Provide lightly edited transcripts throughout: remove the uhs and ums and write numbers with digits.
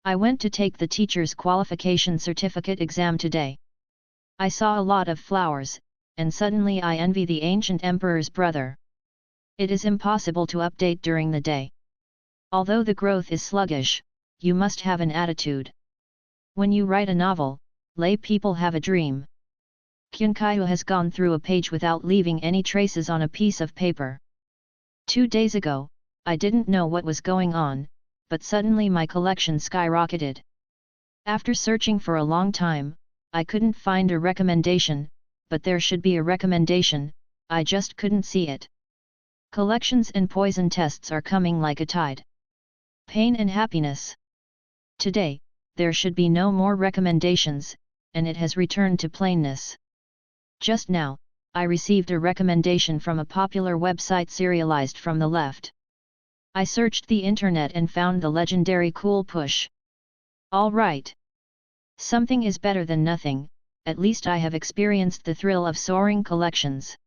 I went to take the teacher's qualification certificate exam today. I saw a lot of flowers, and suddenly I envy the ancient emperor's brother. It is impossible to update during the day. Although the growth is sluggish, you must have an attitude. When you write a novel, lay people have a dream. Kyunkyu has gone through a page without leaving any traces on a piece of paper. 2 days ago, I didn't know what was going on, but suddenly my collection skyrocketed. After searching for a long time, I couldn't find a recommendation, but there should be a recommendation, I just couldn't see it. Collections and poison tests are coming like a tide. Pain and happiness. Today, there should be no more recommendations, and it has returned to plainness. Just now, I received a recommendation from a popular website serialized from the left. I searched the internet and found the legendary Cool Push. All right. Something is better than nothing, at least I have experienced the thrill of soaring collections.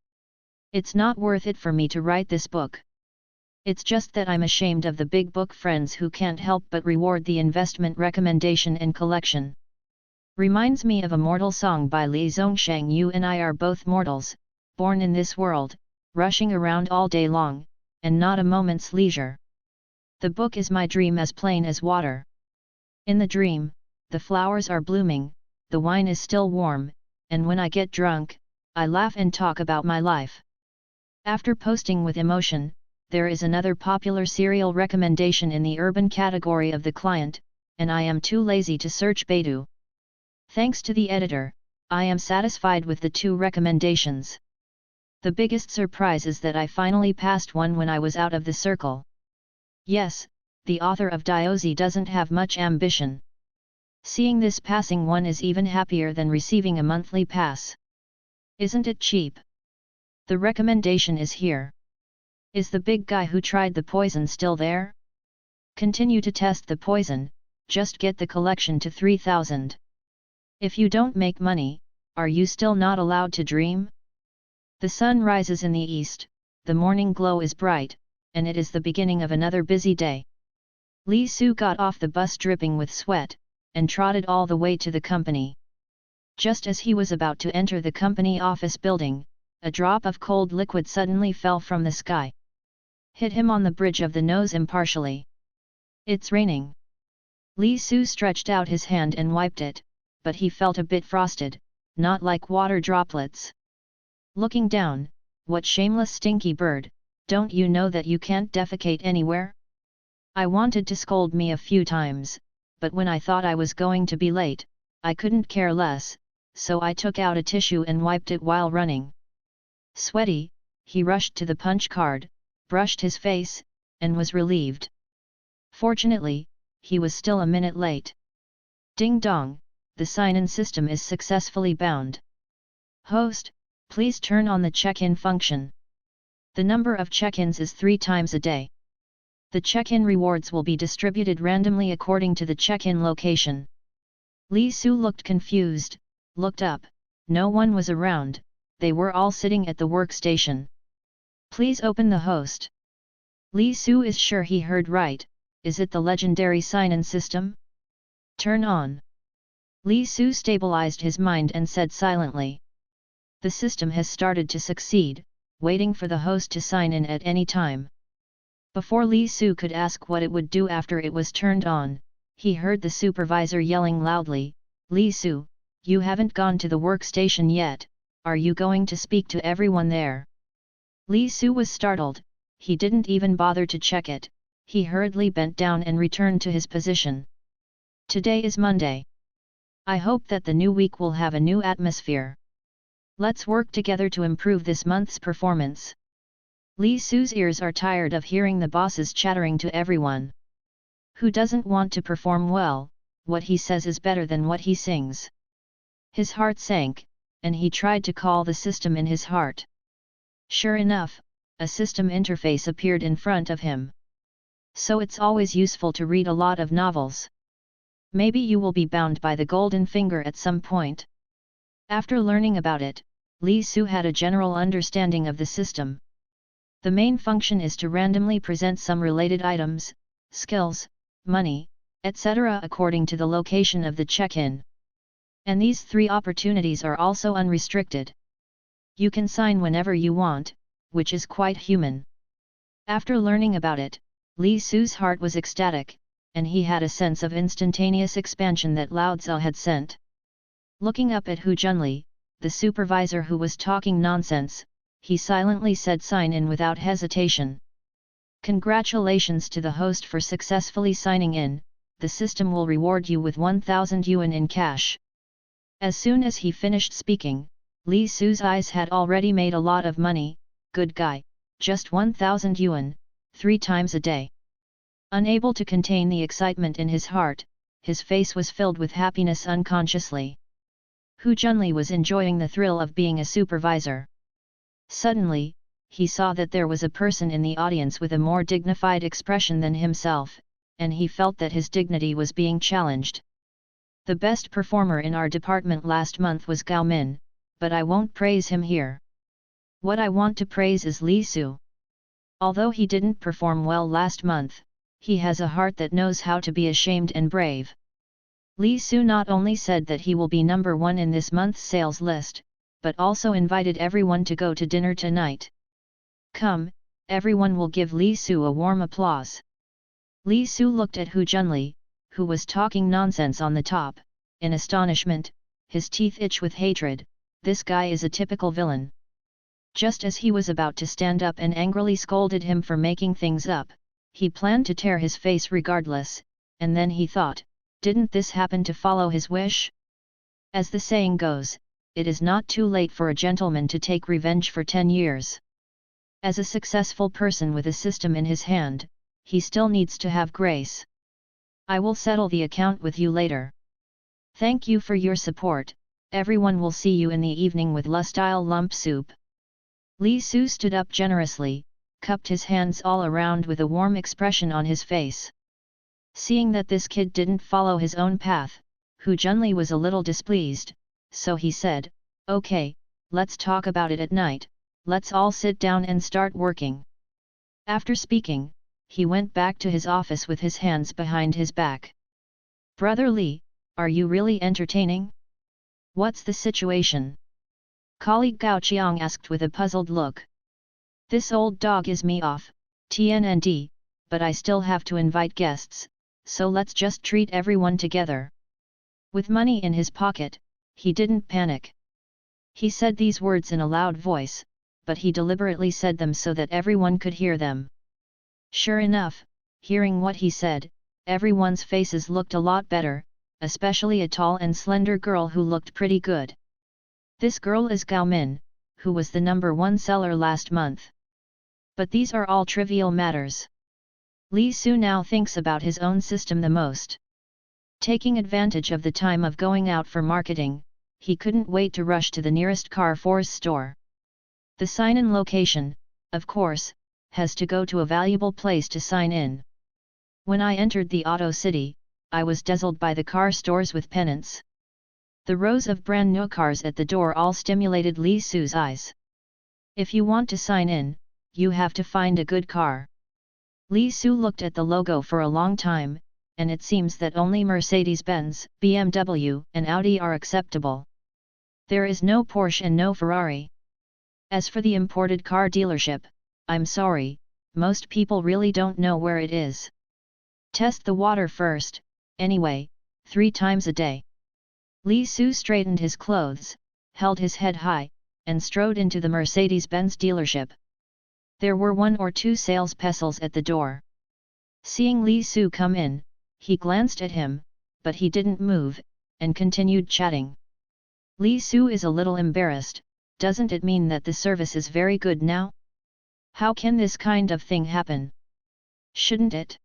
It's not worth it for me to write this book. It's just that I'm ashamed of the big book friends who can't help but reward the investment recommendation and collection. Reminds me of a mortal song by Li Zongsheng. You and I are both mortals, born in this world, rushing around all day long, and not a moment's leisure. The book is my dream as plain as water. In the dream, the flowers are blooming, the wine is still warm, and when I get drunk, I laugh and talk about my life. After posting with emotion, there is another popular serial recommendation in the urban category of the client, and I am too lazy to search Baidu. Thanks to the editor, I am satisfied with the 2 recommendations. The biggest surprise is that I finally passed one when I was out of the circle. Yes, the author of Diozi doesn't have much ambition. Seeing this passing one is even happier than receiving a monthly pass. Isn't it cheap? The recommendation is here. Is the big guy who tried the poison still there? Continue to test the poison, just get the collection to 3,000. If you don't make money, are you still not allowed to dream? The sun rises in the east, the morning glow is bright, and it is the beginning of another busy day. Li Su got off the bus dripping with sweat, and trotted all the way to the company. Just as he was about to enter the company office building, a drop of cold liquid suddenly fell from the sky. Hit him on the bridge of the nose impartially. It's raining. Li Su stretched out his hand and wiped it, but he felt a bit frosted, not like water droplets. Looking down, what shameless stinky bird, don't you know that you can't defecate anywhere? I wanted to scold me a few times, but when I thought I was going to be late, I couldn't care less, so I took out a tissue and wiped it while running. Sweaty, he rushed to the punch card, brushed his face, and was relieved. Fortunately, he was still a minute late. Ding dong, the sign-in system is successfully bound. Host, please turn on the check-in function. The number of check-ins is 3 times a day. The check-in rewards will be distributed randomly according to the check-in location. Li Su looked confused, looked up, no one was around, they were all sitting at the workstation. Please open the host. Li Su is sure he heard right, is it the legendary sign-in system? Turn on. Li Su stabilized his mind and said silently. The system has started to succeed, waiting for the host to sign in at any time. Before Li Su could ask what it would do after it was turned on, he heard the supervisor yelling loudly, Li Su, you haven't gone to the workstation yet, are you going to speak to everyone there? Li Su was startled, he didn't even bother to check it, he hurriedly bent down and returned to his position. Today is Monday. I hope that the new week will have a new atmosphere. Let's work together to improve this month's performance. Li Su's ears are tired of hearing the bosses chattering to everyone. Who doesn't want to perform well? What he says is better than what he sings. His heart sank, and he tried to call the system in his heart. Sure enough, a system interface appeared in front of him. So it's always useful to read a lot of novels. Maybe you will be bound by the golden finger at some point. After learning about it, Li Su had a general understanding of the system. The main function is to randomly present some related items, skills, money, etc. according to the location of the check-in. And these 3 opportunities are also unrestricted. You can sign whenever you want, which is quite human. After learning about it, Li Su's heart was ecstatic, and he had a sense of instantaneous expansion that Lao Tzu had sent. Looking up at Hu Junli, the supervisor who was talking nonsense, he silently said, "Sign in without hesitation. Congratulations to the host for successfully signing in, the system will reward you with 1,000 yuan in cash." As soon as he finished speaking, Li Su's eyes had already made a lot of money. Good guy, just 1,000 yuan, 3 times a day. Unable to contain the excitement in his heart, his face was filled with happiness unconsciously. Hu Junli was enjoying the thrill of being a supervisor. Suddenly, he saw that there was a person in the audience with a more dignified expression than himself, and he felt that his dignity was being challenged. The best performer in our department last month was Gao Min, but I won't praise him here. What I want to praise is Li Su. Although he didn't perform well last month, he has a heart that knows how to be ashamed and brave. Li Su not only said that he will be number 1 in this month's sales list, but also invited everyone to go to dinner tonight. Come, everyone will give Li Su a warm applause. Li Su looked at Hu Junli, who was talking nonsense on the top, in astonishment, his teeth itched with hatred. This guy is a typical villain. Just as he was about to stand up and angrily scolded him for making things up, he planned to tear his face regardless, and then he thought, didn't this happen to follow his wish? As the saying goes, it is not too late for a gentleman to take revenge for 10 years. As a successful person with a system in his hand, he still needs to have grace. I will settle the account with you later. Thank you for your support, everyone will see you in the evening with La-style lump soup. Li Su stood up generously, cupped his hands all around with a warm expression on his face. Seeing that this kid didn't follow his own path, Hu Junli was a little displeased, so he said, "Okay, let's talk about it at night, let's all sit down and start working." After speaking, he went back to his office with his hands behind his back. "Brother Li, are you really entertaining? What's the situation?" Colleague Gao Qiang asked with a puzzled look. "This old dog is me off, TNND, but I still have to invite guests, so let's just treat everyone together." With money in his pocket, he didn't panic. He said these words in a loud voice, but he deliberately said them so that everyone could hear them. Sure enough, hearing what he said, everyone's faces looked a lot better, especially a tall and slender girl who looked pretty good. This girl is Gao Min, who was the number 1 seller last month. But these are all trivial matters. Li Su now thinks about his own system the most. Taking advantage of the time of going out for marketing, he couldn't wait to rush to the nearest Carrefour's store. The sign-in location, of course, has to go to a valuable place to sign in. When I entered the Auto City, I was dazzled by the car stores with pennants. The rows of brand new cars at the door all stimulated Li Su's eyes. If you want to sign in, you have to find a good car. Li Su looked at the logo for a long time, and it seems that only Mercedes-Benz, BMW, and Audi are acceptable. There is no Porsche and no Ferrari. As for the imported car dealership, I'm sorry, most people really don't know where it is. Test the water first, anyway, 3 times a day. Li Su straightened his clothes, held his head high, and strode into the Mercedes-Benz dealership. There were 1 or 2 sales pesos at the door. Seeing Li Su come in, he glanced at him, but he didn't move, and continued chatting. Li Su is a little embarrassed. Doesn't it mean that the service is very good now? How can this kind of thing happen? Shouldn't it?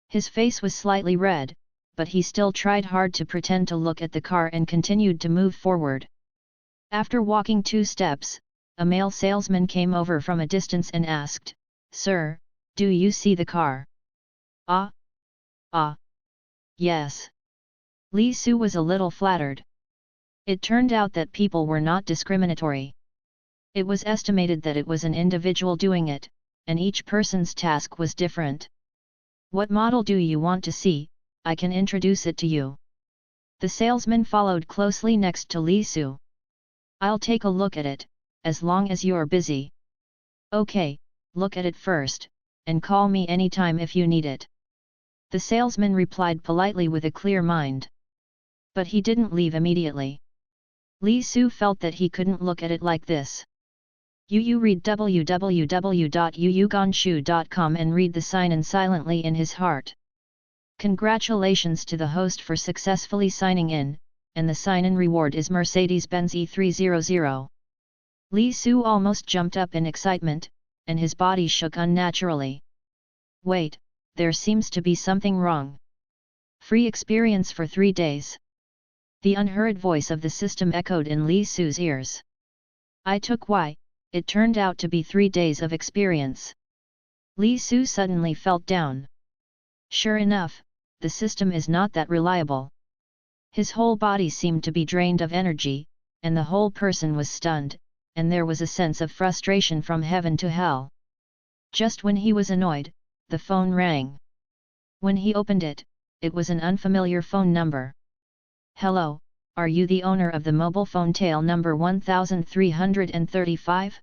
His face was slightly red, but he still tried hard to pretend to look at the car and continued to move forward. After walking 2 steps, a male salesman came over from a distance and asked, "Sir, do you see the car?" "Ah? Yes." Li Su was a little flattered. It turned out that people were not discriminatory. It was estimated that it was an individual doing it, and each person's task was different. "What model do you want to see?" I can introduce it to you. The salesman followed closely next to Li Su. I'll take a look at it, as long as you're busy. Okay, look at it first, and call me anytime if you need it. The salesman replied politely with a clear mind. But he didn't leave immediately. Li Su felt that he couldn't look at it like this. You read www.yuyuganshu.com and read the sign-in silently in his heart. Congratulations to the host for successfully signing in, and the sign-in reward is Mercedes-Benz E300. Li Su almost jumped up in excitement, and his body shook unnaturally. Wait, there seems to be something wrong. Free experience for 3 days. The unheard voice of the system echoed in Li Su's ears. I took why, it turned out to be 3 days of experience. Li Su suddenly felt down. Sure enough, the system is not that reliable. His whole body seemed to be drained of energy, and the whole person was stunned, and there was a sense of frustration from heaven to hell. Just when he was annoyed, the phone rang. When he opened it, it was an unfamiliar phone number. Hello, are you the owner of the mobile phone tail number 1335?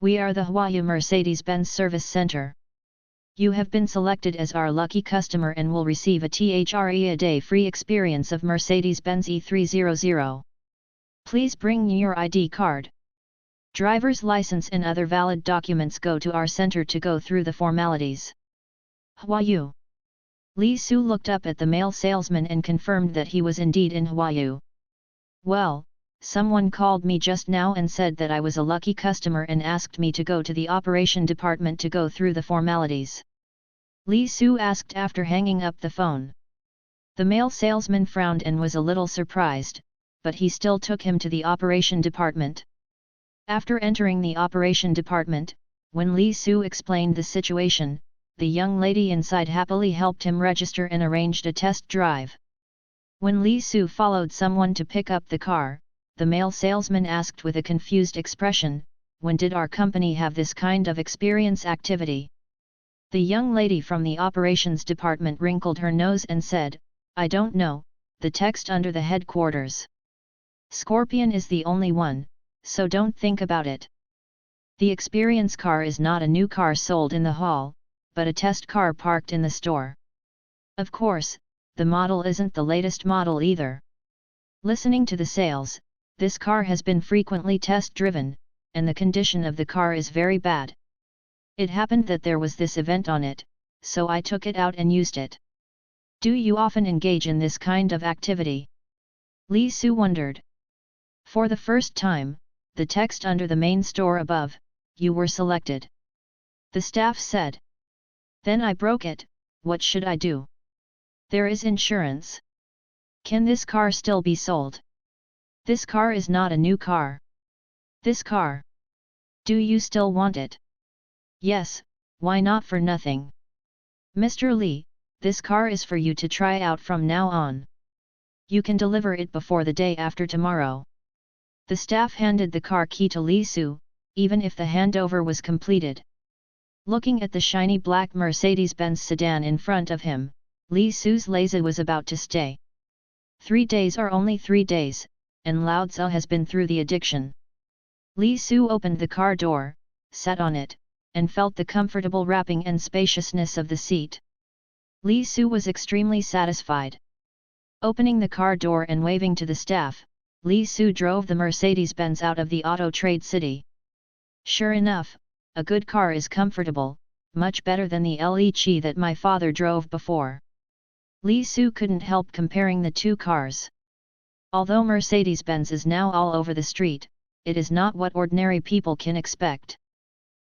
We are the Huayu Mercedes-Benz Service Center. You have been selected as our lucky customer and will receive a THRE a day free experience of Mercedes-Benz E300. Please bring your ID card. Driver's license and other valid documents. Go to our center to go through the formalities. Huayu. Li Su looked up at the male salesman and confirmed that he was indeed in Huayu. Well, someone called me just now and said that I was a lucky customer and asked me to go to the operation department to go through the formalities. Li Su asked after hanging up the phone. The male salesman frowned and was a little surprised, but he still took him to the operation department. After entering the operation department, when Li Su explained the situation, the young lady inside happily helped him register and arranged a test drive. When Li Su followed someone to pick up the car, the male salesman asked with a confused expression, "When did our company have this kind of experience activity?" The young lady from the operations department wrinkled her nose and said, "I don't know, the text under the headquarters. Scorpion is the only one, so don't think about it. The experience car is not a new car sold in the hall, but a test car parked in the store. Of course, the model isn't the latest model either. Listening to the sales, this car has been frequently test-driven, and the condition of the car is very bad. It happened that there was this event on it, so I took it out and used it." Do you often engage in this kind of activity? Li Su wondered. For the first time, the text under the main store above, "You were selected." The staff said. Then I broke it. What should I do? There is insurance. Can this car still be sold? This car is not a new car. This car. Do you still want it? Yes, why not for nothing? Mr. Li, this car is for you to try out from now on. You can deliver it before the day after tomorrow. The staff handed the car key to Li Su, even if the handover was completed. Looking at the shiny black Mercedes-Benz sedan in front of him, Li Su's lazy was about to stay. 3 days are only 3 days, and Lao Tzu has been through the addiction. Li Su opened the car door, sat on it, and felt the comfortable wrapping and spaciousness of the seat. Li Su was extremely satisfied. Opening the car door and waving to the staff, Li Su drove the Mercedes-Benz out of the auto trade city. Sure enough, a good car is comfortable, much better than the Li that my father drove before. Li Su couldn't help comparing the two cars. Although Mercedes-Benz is now all over the street, it is not what ordinary people can expect.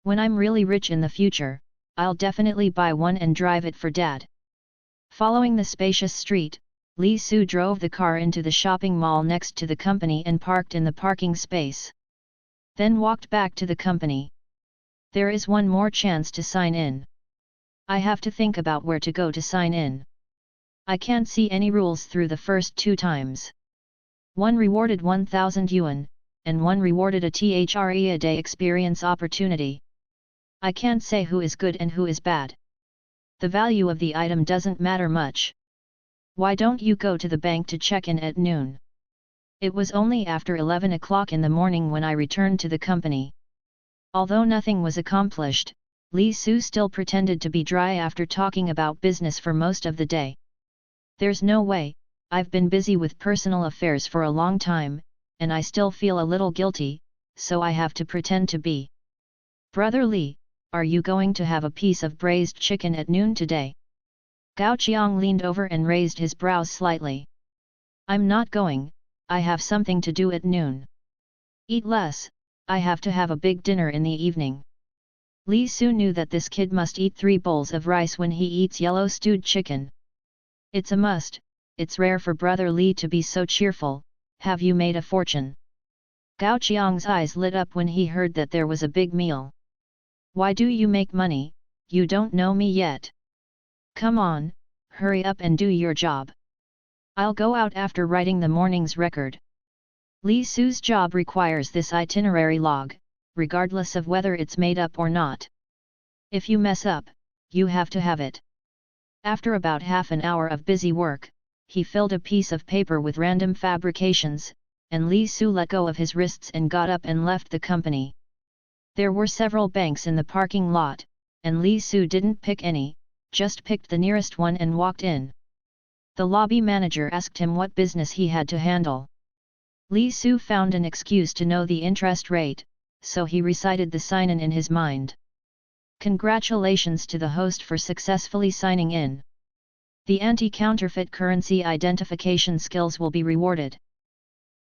When I'm really rich in the future, I'll definitely buy one and drive it for Dad. Following the spacious street, Li Su drove the car into the shopping mall next to the company and parked in the parking space. Then walked back to the company. There is one more chance to sign in. I have to think about where to go to sign in. I can't see any rules through the first 2 times. One rewarded 1,000 yuan, and one rewarded a THRE a day experience opportunity. I can't say who is good and who is bad. The value of the item doesn't matter much. Why don't you go to the bank to check in at noon? It was only after 11 o'clock in the morning when I returned to the company. Although nothing was accomplished, Li Su still pretended to be dry after talking about business for most of the day. There's no way, I've been busy with personal affairs for a long time, and I still feel a little guilty, so I have to pretend to be. Brother Li, are you going to have a piece of braised chicken at noon today? Gao Qiang leaned over and raised his brows slightly. I'm not going, I have something to do at noon. Eat less, I have to have a big dinner in the evening. Li Su knew that this kid must eat 3 bowls of rice when he eats yellow stewed chicken. It's a must, it's rare for Brother Li to be so cheerful. Have you made a fortune? Gao Qiang's eyes lit up when he heard that there was a big meal. Why do you make money? You don't know me yet. Come on, hurry up and do your job. I'll go out after writing the morning's record. Li Su's job requires this itinerary log, regardless of whether it's made up or not. If you mess up, you have to have it. After about half an hour of busy work, he filled a piece of paper with random fabrications, and Li Su let go of his wrists and got up and left the company. There were several banks in the parking lot, and Li Su didn't pick any, just picked the nearest one and walked in. The lobby manager asked him what business he had to handle. Li Su found an excuse to know the interest rate, so he recited the sign-in in his mind. Congratulations to the host for successfully signing in. The anti-counterfeit currency identification skills will be rewarded.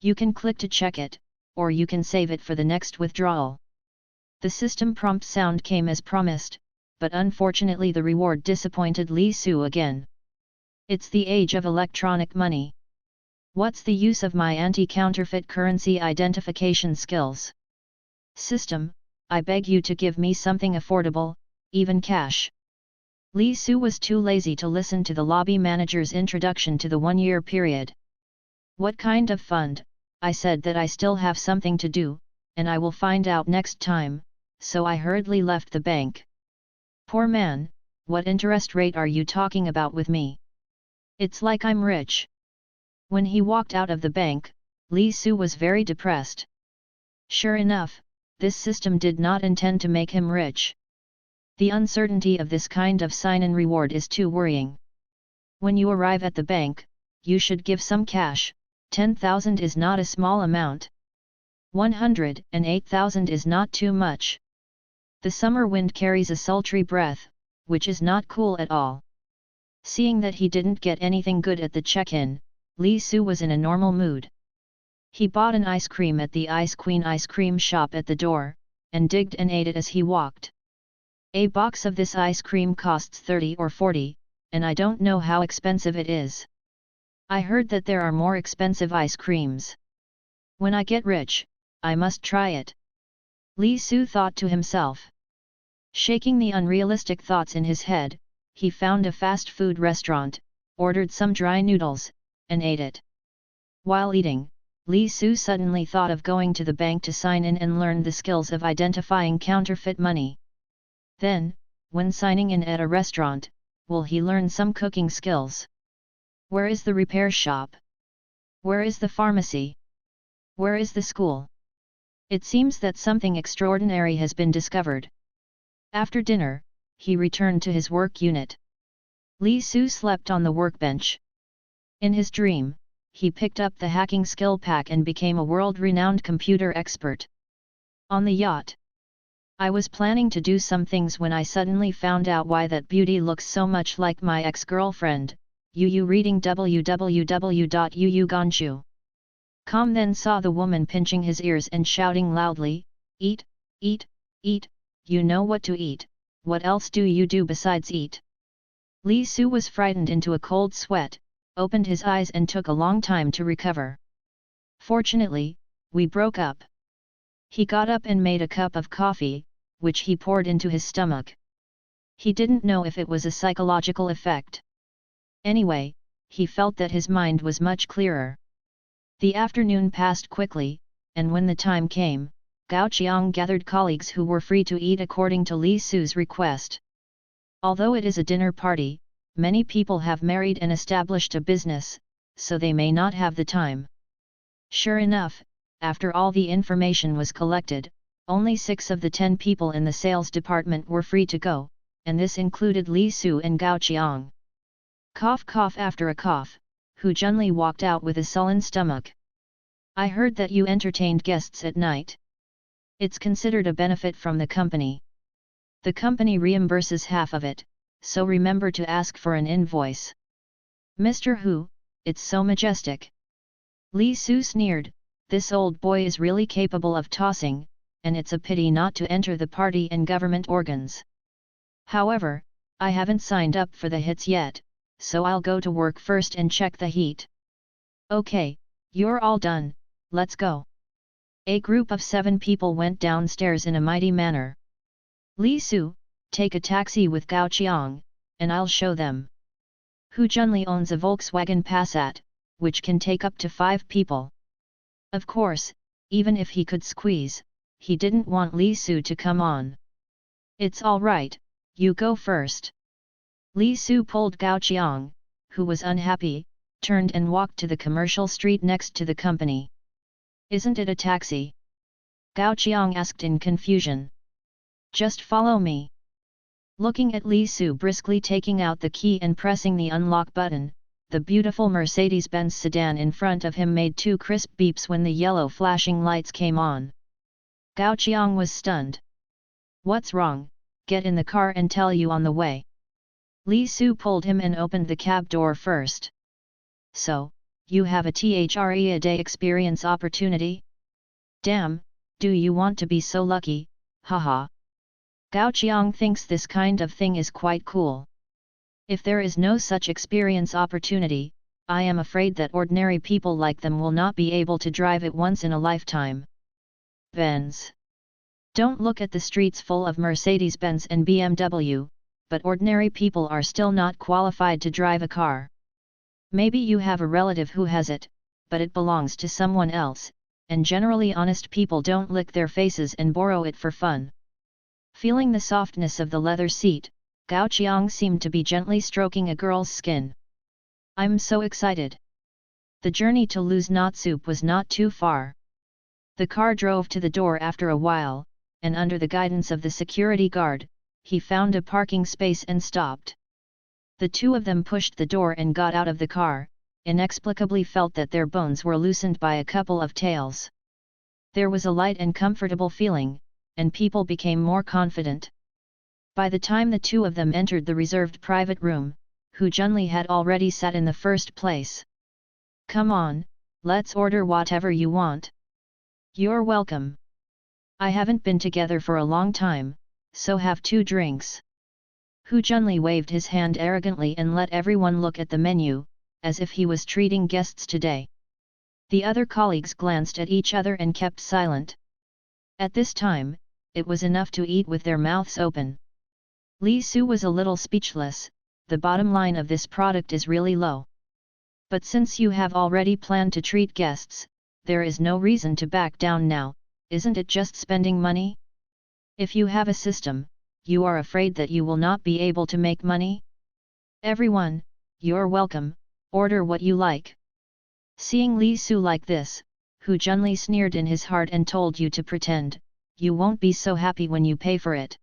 You can click to check it, or you can save it for the next withdrawal. The system prompt sound came as promised, but unfortunately the reward disappointed Li Su again. It's the age of electronic money. What's the use of my anti-counterfeit currency identification skills? System, I beg you to give me something affordable, even cash. Li Su was too lazy to listen to the lobby manager's introduction to the one-year period. What kind of fund? I said that I still have something to do, and I will find out next time, so I hurriedly left the bank. Poor man, what interest rate are you talking about with me? It's like I'm rich. When he walked out of the bank, Li Su was very depressed. Sure enough, this system did not intend to make him rich. The uncertainty of this kind of sign-in reward is too worrying. When you arrive at the bank, you should give some cash. 10,000 is not a small amount. 108,000 is not too much. The summer wind carries a sultry breath, which is not cool at all. Seeing that he didn't get anything good at the check-in, Li Su was in a normal mood. He bought an ice cream at the Ice Queen ice cream shop at the door, and digged and ate it as he walked. A box of this ice cream costs 30 or 40, and I don't know how expensive it is. I heard that there are more expensive ice creams. When I get rich, I must try it. Li Su thought to himself. Shaking the unrealistic thoughts in his head, he found a fast food restaurant, ordered some dry noodles, and ate it. While eating, Li Su suddenly thought of going to the bank to sign in and learn the skills of identifying counterfeit money. Then, when signing in at a restaurant, will he learn some cooking skills? Where is the repair shop? Where is the pharmacy? Where is the school? It seems that something extraordinary has been discovered. After dinner, he returned to his work unit. Li Su slept on the workbench. In his dream, he picked up the hacking skill pack and became a world-renowned computer expert. On the yacht. I was planning to do some things when I suddenly found out why that beauty looks so much like my ex-girlfriend, Yu reading www.yuuganshu.com. Then saw the woman pinching his ears and shouting loudly, "Eat, eat, eat, you know what to eat, what else do you do besides eat?" Li Su was frightened into a cold sweat, opened his eyes and took a long time to recover. Fortunately, we broke up. He got up and made a cup of coffee, which he poured into his stomach. He didn't know if it was a psychological effect. Anyway, he felt that his mind was much clearer. The afternoon passed quickly, and when the time came, Gao Qiang gathered colleagues who were free to eat according to Li Su's request. Although it is a dinner party, many people have married and established a business, so they may not have the time. Sure enough, after all the information was collected, only 6 of the 10 people in the sales department were free to go, and this included Li Su and Gao Qiang. Cough cough after a cough, Hu Junli walked out with a sullen stomach. I heard that you entertained guests at night. It's considered a benefit from the company. The company reimburses half of it, so remember to ask for an invoice. Mr. Hu, it's so majestic. Li Su sneered, this old boy is really capable of tossing, and it's a pity not to enter the party and government organs. However, I haven't signed up for the hits yet, so I'll go to work first and check the heat. Okay, you're all done, let's go. A group of 7 people went downstairs in a mighty manner. Li Su, take a taxi with Gao Qiang, and I'll show them. Hu Junli owns a Volkswagen Passat, which can take up to 5 people. Of course, even if he could squeeze, he didn't want Li Su to come on. It's all right, you go first. Li Su pulled Gao Qiang, who was unhappy, turned and walked to the commercial street next to the company. Isn't it a taxi? Gao Qiang asked in confusion. Just follow me. Looking at Li Su briskly taking out the key and pressing the unlock button, the beautiful Mercedes-Benz sedan in front of him made 2 crisp beeps when the yellow flashing lights came on. Gao Qiang was stunned. What's wrong? Get in the car and tell you on the way. Li Su pulled him and opened the cab door first. So, you have a THRE-a-day experience opportunity? Damn, do you want to be so lucky, haha. Gao Qiang thinks this kind of thing is quite cool. If there is no such experience opportunity, I am afraid that ordinary people like them will not be able to drive it once in a lifetime. Benz. Don't look at the streets full of Mercedes-Benz and BMW, but ordinary people are still not qualified to drive a car. Maybe you have a relative who has it, but it belongs to someone else, and generally honest people don't lick their faces and borrow it for fun. Feeling the softness of the leather seat, Gao Qiang seemed to be gently stroking a girl's skin. I'm so excited. The journey to Lu's Natsoup was not too far. The car drove to the door after a while, and under the guidance of the security guard, he found a parking space and stopped. The 2 of them pushed the door and got out of the car, inexplicably felt that their bones were loosened by a couple of tails. There was a light and comfortable feeling, and people became more confident. By the time the 2 of them entered the reserved private room, Hu Junli had already sat in the first place. Come on, let's order whatever you want. You're welcome. I haven't been together for a long time, so have 2 drinks. Hu Junli waved his hand arrogantly and let everyone look at the menu, as if he was treating guests today. The other colleagues glanced at each other and kept silent. At this time, it was enough to eat with their mouths open. Li Su was a little speechless. The bottom line of this product is really low. But since you have already planned to treat guests, there is no reason to back down now, isn't it just spending money? If you have a system, you are afraid that you will not be able to make money? Everyone, you're welcome, order what you like. Seeing Li Su like this, Hu Junli sneered in his heart and told you to pretend, you won't be so happy when you pay for it.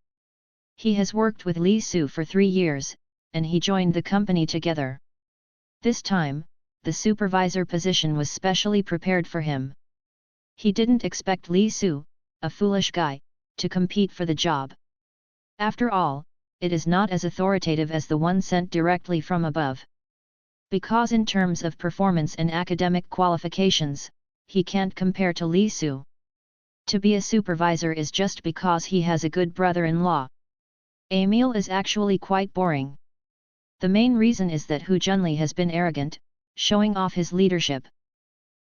He has worked with Li Su for 3 years, and he joined the company together. This time, the supervisor position was specially prepared for him. He didn't expect Li Su, a foolish guy, to compete for the job. After all, it is not as authoritative as the one sent directly from above. Because in terms of performance and academic qualifications, he can't compare to Li Su. To be a supervisor is just because he has a good brother-in-law. Emil is actually quite boring. The main reason is that Hu Junli has been arrogant, showing off his leadership.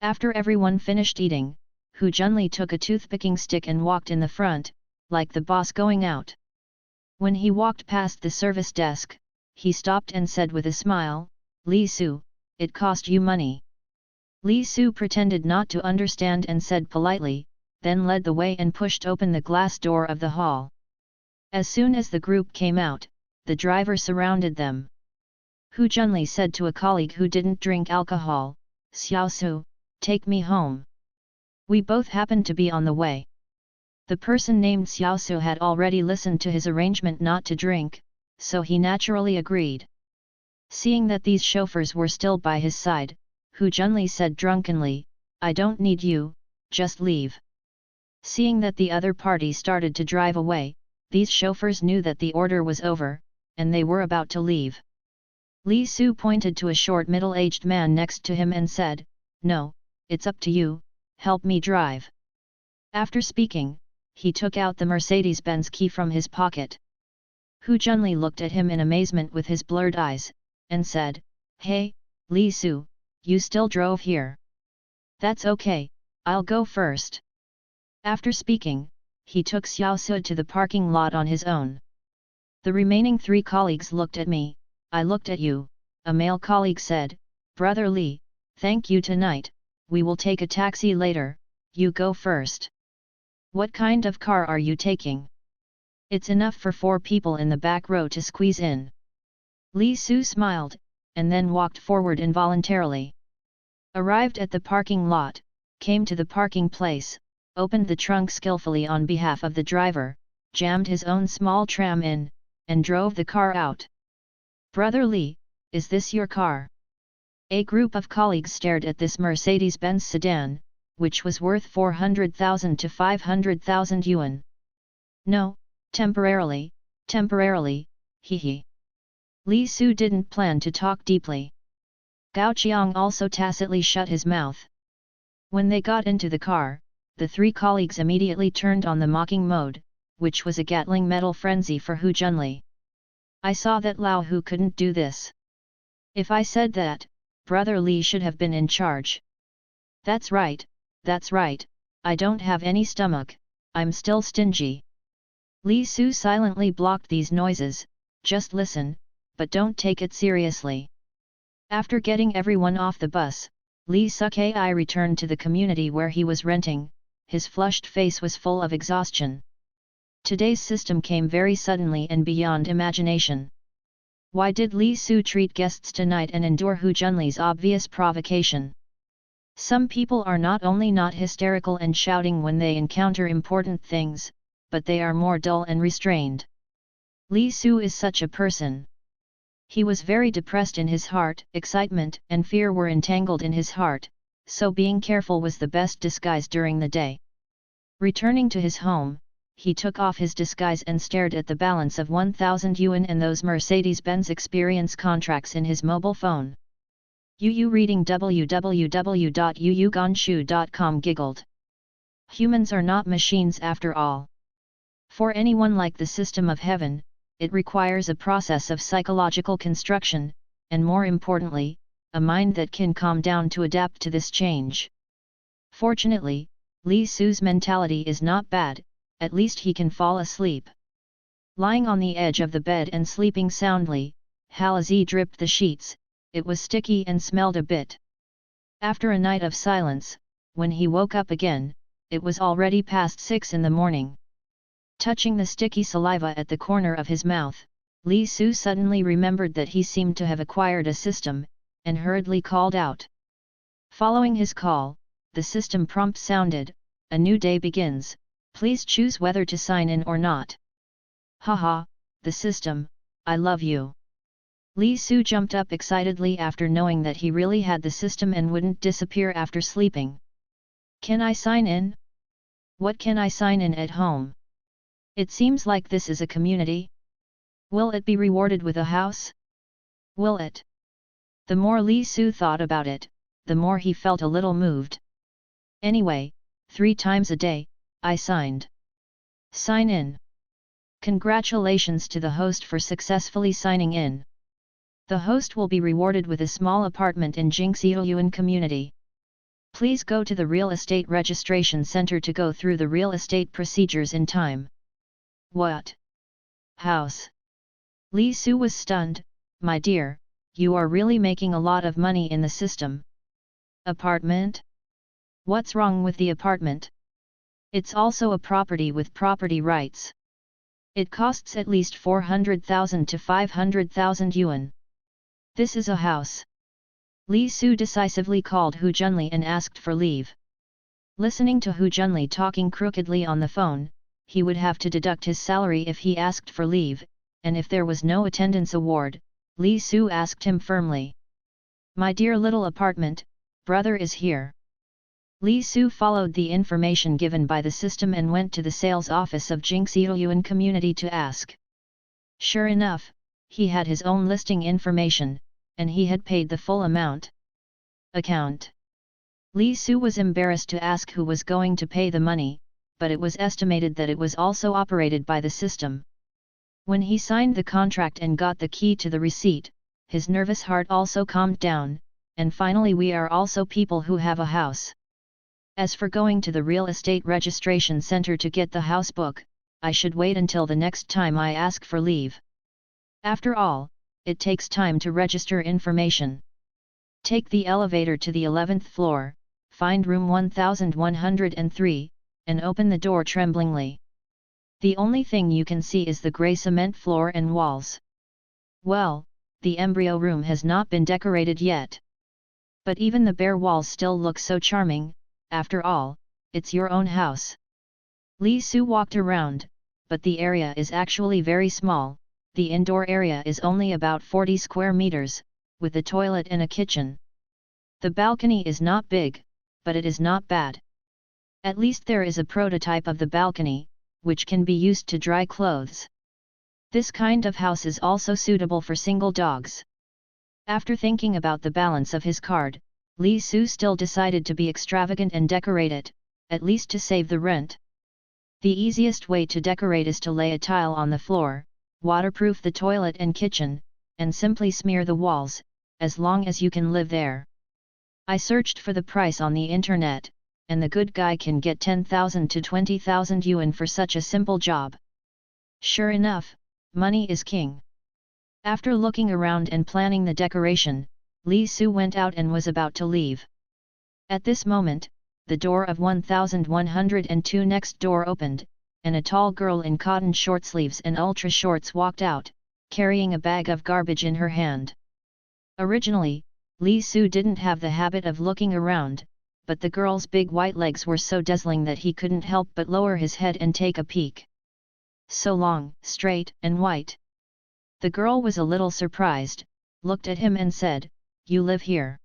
After everyone finished eating, Hu Junli took a toothpicking stick and walked in the front, like the boss going out. When he walked past the service desk, he stopped and said with a smile, Li Su, it cost you money. Li Su pretended not to understand and said politely, then led the way and pushed open the glass door of the hall. As soon as the group came out, the driver surrounded them. Hu Junli said to a colleague who didn't drink alcohol, "Xiao Su, take me home. We both happened to be on the way." The person named Xiao Su had already listened to his arrangement not to drink, so he naturally agreed. Seeing that these chauffeurs were still by his side, Hu Junli said drunkenly, "I don't need you, just leave." Seeing that the other party started to drive away, these chauffeurs knew that the order was over, and they were about to leave. Li Su pointed to a short middle-aged man next to him and said, "No, it's up to you, help me drive." After speaking, he took out the Mercedes-Benz key from his pocket. Hu Junli looked at him in amazement with his blurred eyes, and said, "Hey, Li Su, you still drove here? That's okay, I'll go first." After speaking, he took Xiao Su to the parking lot on his own. The remaining 3 colleagues looked at me, I looked at you, a male colleague said, "Brother Li, thank you tonight, we will take a taxi later, you go first." "What kind of car are you taking? It's enough for 4 people in the back row to squeeze in." Li Su smiled, and then walked forward involuntarily. Arrived at the parking lot, came to the parking place, opened the trunk skillfully on behalf of the driver, jammed his own small tram in, and drove the car out. "Brother Li, is this your car?" A group of colleagues stared at this Mercedes-Benz sedan, which was worth 400,000 to 500,000 yuan. "No, temporarily, hee hee." Li Su didn't plan to talk deeply. Gao Qiang also tacitly shut his mouth. When they got into the car, the 3 colleagues immediately turned on the mocking mode, which was a Gatling metal frenzy for Hu Junli. I saw that Lao Hu couldn't do this. If I said that, Brother Li should have been in charge. That's right, I don't have any stomach, I'm still stingy." Li Su silently blocked these noises, "Just listen, but don't take it seriously." After getting everyone off the bus, Li Sukai returned to the community where he was renting, his flushed face was full of exhaustion. Today's system came very suddenly and beyond imagination. Why did Li Su treat guests tonight and endure Hu Junli's obvious provocation? Some people are not only not hysterical and shouting when they encounter important things, but they are more dull and restrained. Li Su is such a person. He was very depressed in his heart, excitement and fear were entangled in his heart, so being careful was the best disguise during the day. Returning to his home, he took off his disguise and stared at the balance of 1,000 yuan and those Mercedes-Benz experience contracts in his mobile phone. Yu reading www.yuyugonshu.com giggled. Humans are not machines after all. For anyone like the system of heaven, it requires a process of psychological construction, and more importantly, a mind that can calm down to adapt to this change. Fortunately, Li Su's mentality is not bad, at least he can fall asleep. Lying on the edge of the bed and sleeping soundly, Halazi dripped the sheets, it was sticky and smelled a bit. After a night of silence, when he woke up again, it was already past 6 in the morning. Touching the sticky saliva at the corner of his mouth, Li Su suddenly remembered that he seemed to have acquired a system, and hurriedly called out. Following his call, the system prompt sounded, "A new day begins, please choose whether to sign in or not." Haha, the system, I love you. Li Su jumped up excitedly after knowing that he really had the system and wouldn't disappear after sleeping. "Can I sign in? What can I sign in at home? It seems like this is a community. Will it be rewarded with a house? Will it?" The more Li Su thought about it, the more he felt a little moved. "Anyway, 3 times a day, I signed. Sign in. Congratulations to the host for successfully signing in. The host will be rewarded with a small apartment in Jingxiuyuan community. Please go to the real estate registration center to go through the real estate procedures in time." "What? House?" Li Su was stunned. "My dear, you are really making a lot of money in the system. Apartment? What's wrong with the apartment? It's also a property with property rights. It costs at least 400,000 to 500,000 yuan. This is a house. Li Su decisively called Hu Junli and asked for leave. Listening to Hu Junli talking crookedly on the phone, he would have to deduct his salary if he asked for leave, and if there was no attendance award, Li Su asked him firmly. My dear little apartment, brother is here. Li Su followed the information given by the system and went to the sales office of Jingxiuyuan community to ask. Sure enough, he had his own listing information, and he had paid the full amount. Account. Li Su was embarrassed to ask who was going to pay the money, but it was estimated that it was also operated by the system. When he signed the contract and got the key to the receipt, his nervous heart also calmed down, and finally we are also people who have a house. As for going to the real estate registration center to get the house book, I should wait until the next time I ask for leave. After all, it takes time to register information. Take the elevator to the 11th floor, find room 1103, and open the door tremblingly. The only thing you can see is the grey cement floor and walls. Well, the embryo room has not been decorated yet. But even the bare walls still look so charming. After all, it's your own house. Li Su walked around, but the area is actually very small. The indoor area is only about 40 square meters, with a toilet and a kitchen. The balcony is not big, but it is not bad. At least there is a prototype of the balcony, which can be used to dry clothes. This kind of house is also suitable for single dogs. After thinking about the balance of his card, Li Su still decided to be extravagant and decorate it, at least to save the rent. The easiest way to decorate is to lay a tile on the floor, waterproof the toilet and kitchen, and simply smear the walls, as long as you can live there. I searched for the price on the internet, and the good guy can get 10,000 to 20,000 yuan for such a simple job. Sure enough, money is king. After looking around and planning the decoration, Li Su went out and was about to leave. At this moment, the door of 1102 next door opened, and a tall girl in cotton short sleeves and ultra shorts walked out, carrying a bag of garbage in her hand. Originally, Li Su didn't have the habit of looking around, but the girl's big white legs were so dazzling that he couldn't help but lower his head and take a peek. So long, straight, and white. The girl was a little surprised, looked at him and said, "You live here?"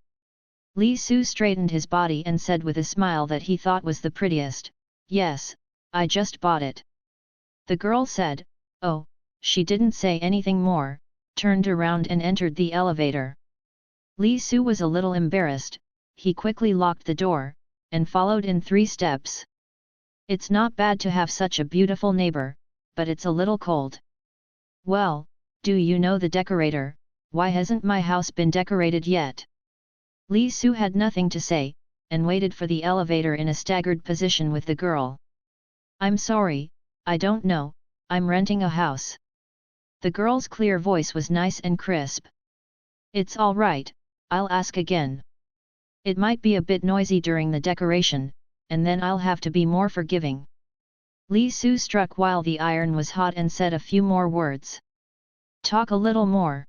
Li Su straightened his body and said with a smile that he thought was the prettiest, "Yes, I just bought it." The girl said, "Oh," she didn't say anything more, turned around and entered the elevator. Li Su was a little embarrassed, he quickly locked the door, and followed in 3 steps. It's not bad to have such a beautiful neighbor, but it's a little cold. Well, do you know the decorator? Why hasn't my house been decorated yet? Li Su had nothing to say, and waited for the elevator in a staggered position with the girl. "I'm sorry, I don't know, I'm renting a house." The girl's clear voice was nice and crisp. "It's all right, I'll ask again. It might be a bit noisy during the decoration, and then I'll have to be more forgiving." Li Su struck while the iron was hot and said a few more words. "Talk a little more."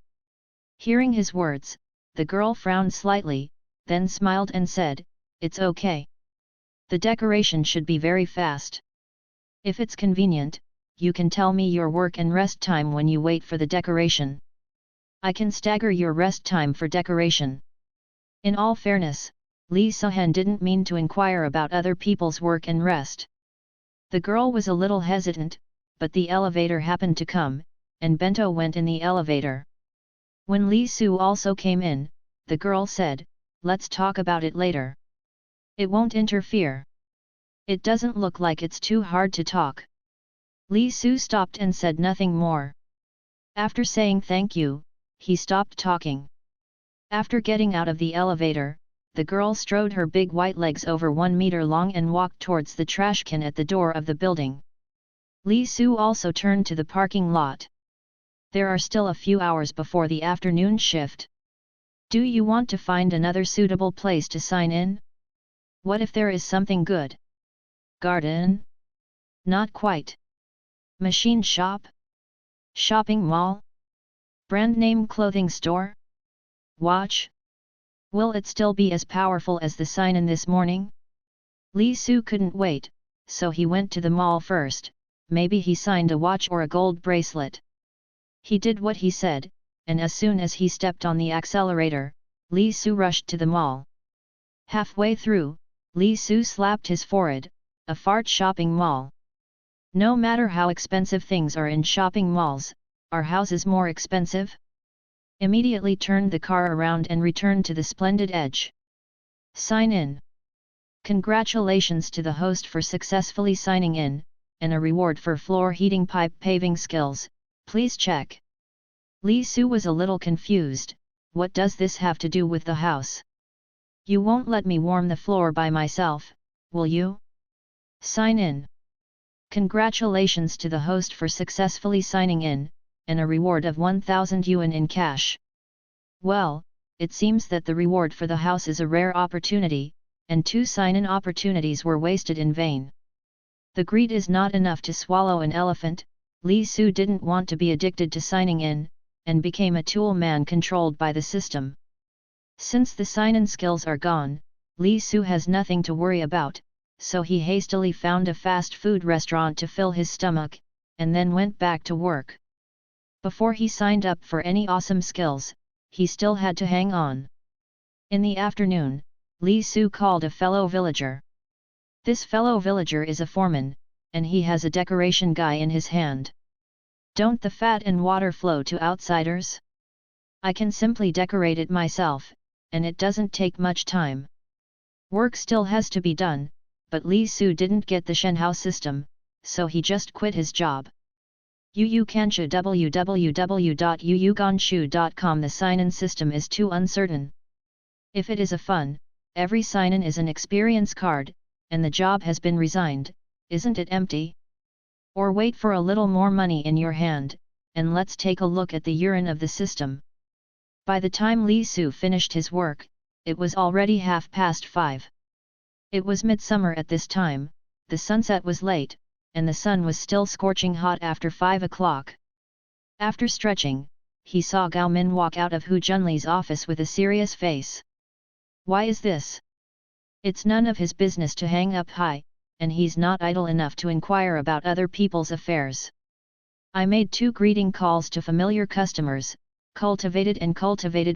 Hearing his words, the girl frowned slightly, then smiled and said, "It's okay. The decoration should be very fast. If it's convenient, you can tell me your work and rest time when you wait for the decoration. I can stagger your rest time for decoration." In all fairness, Li Suhen didn't mean to inquire about other people's work and rest. The girl was a little hesitant, but the elevator happened to come, and Bento went in the elevator. When Li Su also came in, the girl said, "Let's talk about it later. It won't interfere. It doesn't look like it's too hard to talk." Li Su stopped and said nothing more. After saying thank you, he stopped talking. After getting out of the elevator, the girl strode her big white legs over 1 meter long and walked towards the trash can at the door of the building. Li Su also turned to the parking lot. There are still a few hours before the afternoon shift. Do you want to find another suitable place to sign in? What if there is something good? Garden? Not quite. Machine shop? Shopping mall? Brand name clothing store? Watch. Will it still be as powerful as the sign-in this morning? Li Su couldn't wait, so he went to the mall first. Maybe he signed a watch or a gold bracelet. He did what he said, and as soon as he stepped on the accelerator, Li Su rushed to the mall. Halfway through, Li Su slapped his forehead. A fart shopping mall. No matter how expensive things are in shopping malls, are houses more expensive? Immediately turned the car around and returned to the splendid edge. Sign in. Congratulations to the host for successfully signing in, and a reward for floor heating pipe paving skills, please check. Li Su was a little confused. What does this have to do with the house? You won't let me warm the floor by myself, will you? Sign in. Congratulations to the host for successfully signing in, and a reward of 1,000 yuan in cash. Well, it seems that the reward for the house is a rare opportunity, and 2 sign-in opportunities were wasted in vain. The greed is not enough to swallow an elephant. Li Su didn't want to be addicted to signing in, and became a tool man controlled by the system. Since the sign-in skills are gone, Li Su has nothing to worry about, so he hastily found a fast food restaurant to fill his stomach, and then went back to work. Before he signed up for any awesome skills, he still had to hang on. In the afternoon, Li Su called a fellow villager. This fellow villager is a foreman, and he has a decoration guy in his hand. Don't the fat and water flow to outsiders? I can simply decorate it myself, and it doesn't take much time. Work still has to be done, but Li Su didn't get the Shenhao system, so he just quit his job. Yuganshu www.yuganshu.com. The sign-in system is too uncertain. If it is a fun, every sign-in is an experience card, and the job has been resigned, isn't it empty? Or wait for a little more money in your hand, and let's take a look at the urine of the system. By the time Li Su finished his work, it was already 5:30. It was midsummer at this time, the sunset was late, and the sun was still scorching hot after 5 o'clock. After stretching, he saw Gao Min walk out of Hu Junli's office with a serious face. Why is this? It's none of his business to hang up high, and he's not idle enough to inquire about other people's affairs. I made 2 greeting calls to familiar customers, cultivated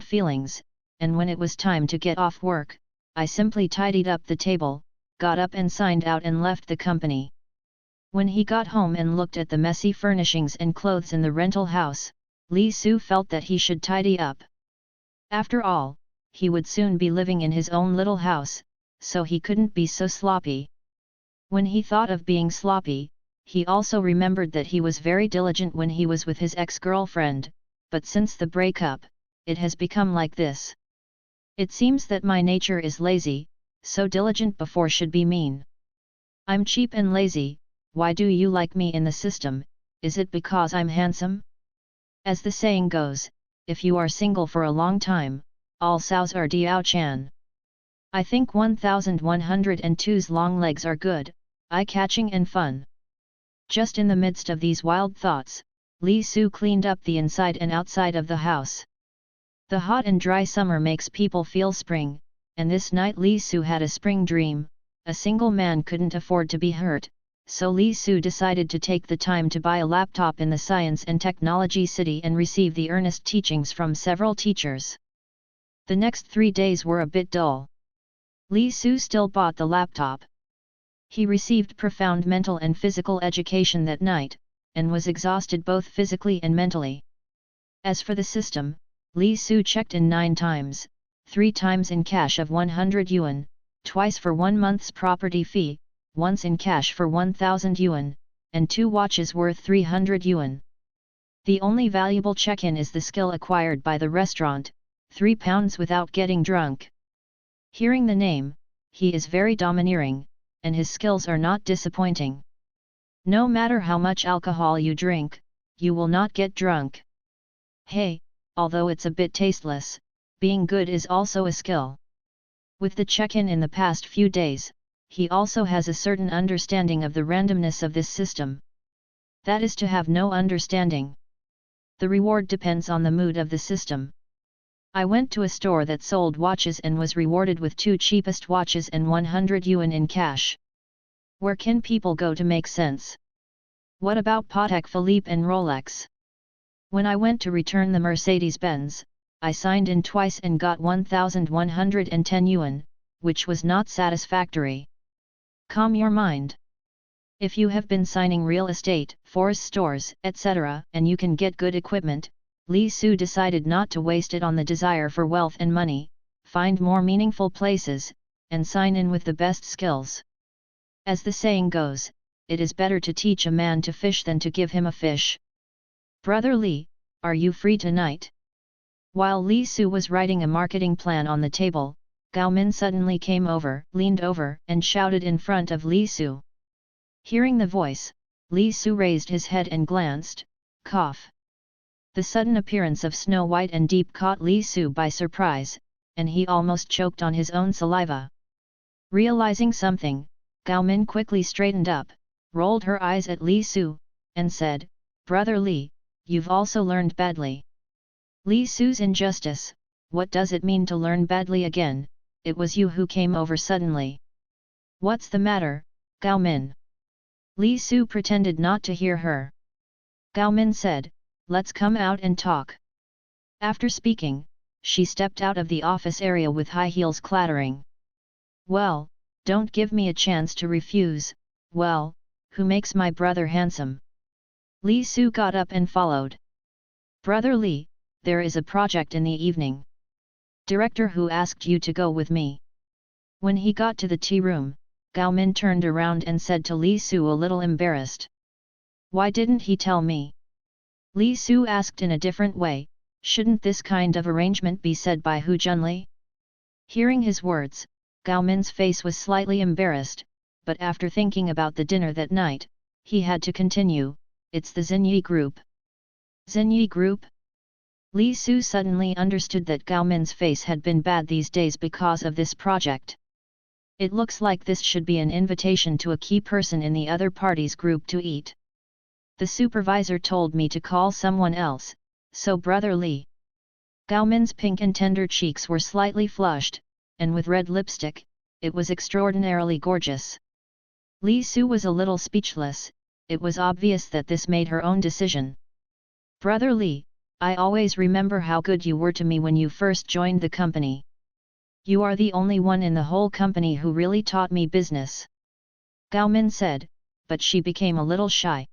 feelings, and when it was time to get off work, I simply tidied up the table, got up and signed out and left the company. When he got home and looked at the messy furnishings and clothes in the rental house, Li Su felt that he should tidy up. After all, he would soon be living in his own little house, so he couldn't be so sloppy. When he thought of being sloppy, he also remembered that he was very diligent when he was with his ex-girlfriend, but since the breakup, it has become like this. It seems that my nature is lazy, so diligent before should be mean. I'm cheap and lazy. Why do you like me in the system? Is it because I'm handsome? As the saying goes, if you are single for a long time, all sows are Diao Chan. I think 1102's long legs are good, eye-catching and fun. Just in the midst of these wild thoughts, Li Su cleaned up the inside and outside of the house. The hot and dry summer makes people feel spring, and this night Li Su had a spring dream. A single man couldn't afford to be hurt, so Li Su decided to take the time to buy a laptop in the Science and Technology City and receive the earnest teachings from several teachers. The next 3 days were a bit dull. Li Su still bought the laptop. He received profound mental and physical education that night, and was exhausted both physically and mentally. As for the system, Li Su checked in 9 times, 3 times in cash of 100 yuan, twice for 1 month's property fee, once in cash for 1,000 yuan, and 2 watches worth 300 yuan. The only valuable check-in is the skill acquired by the restaurant, 3 pounds without getting drunk. Hearing the name, he is very domineering, and his skills are not disappointing. No matter how much alcohol you drink, you will not get drunk. Hey, although it's a bit tasteless, being good is also a skill. With the check-in in the past few days, he also has a certain understanding of the randomness of this system. That is to have no understanding. The reward depends on the mood of the system. I went to a store that sold watches and was rewarded with 2 cheapest watches and 100 yuan in cash. Where can people go to make sense? What about Patek Philippe and Rolex? When I went to return the Mercedes-Benz, I signed in twice and got 1,110 yuan, which was not satisfactory. Calm your mind. If you have been signing real estate, forest stores, etc., and you can get good equipment, Li Su decided not to waste it on the desire for wealth and money, find more meaningful places, and sign in with the best skills. As the saying goes, it is better to teach a man to fish than to give him a fish. Brother Li, are you free tonight? While Li Su was writing a marketing plan on the table, Gao Min suddenly came over, leaned over, and shouted in front of Li Su. Hearing the voice, Li Su raised his head and glanced, cough. The sudden appearance of Snow White and Deep caught Li Su by surprise, and he almost choked on his own saliva. Realizing something, Gao Min quickly straightened up, rolled her eyes at Li Su, and said, Brother Li, you've also learned badly. Li Su's injustice, what does it mean to learn badly again? It was you who came over suddenly. What's the matter, Gao Min? Li Su pretended not to hear her. Gao Min said, let's come out and talk. After speaking, she stepped out of the office area with high heels clattering. Well, don't give me a chance to refuse. Well, who makes my brother handsome? Li Su got up and followed. Brother Li, there is a project in the evening. Director who asked you to go with me. When he got to the tea room, Gao Min turned around and said to Li Su a little embarrassed. Why didn't he tell me? Li Su asked in a different way, shouldn't this kind of arrangement be said by Hu Junli? Hearing his words, Gao Min's face was slightly embarrassed, but after thinking about the dinner that night, he had to continue, it's the Xinyi group. Xinyi group? Li Su suddenly understood that Gao Min's face had been bad these days because of this project. It looks like this should be an invitation to a key person in the other party's group to eat. The supervisor told me to call someone else, so Brother Li. Gao Min's pink and tender cheeks were slightly flushed, and with red lipstick, it was extraordinarily gorgeous. Li Su was a little speechless, it was obvious that this made her own decision. Brother Li, I always remember how good you were to me when you first joined the company. You are the only one in the whole company who really taught me business. Gao Min said, but she became a little shy.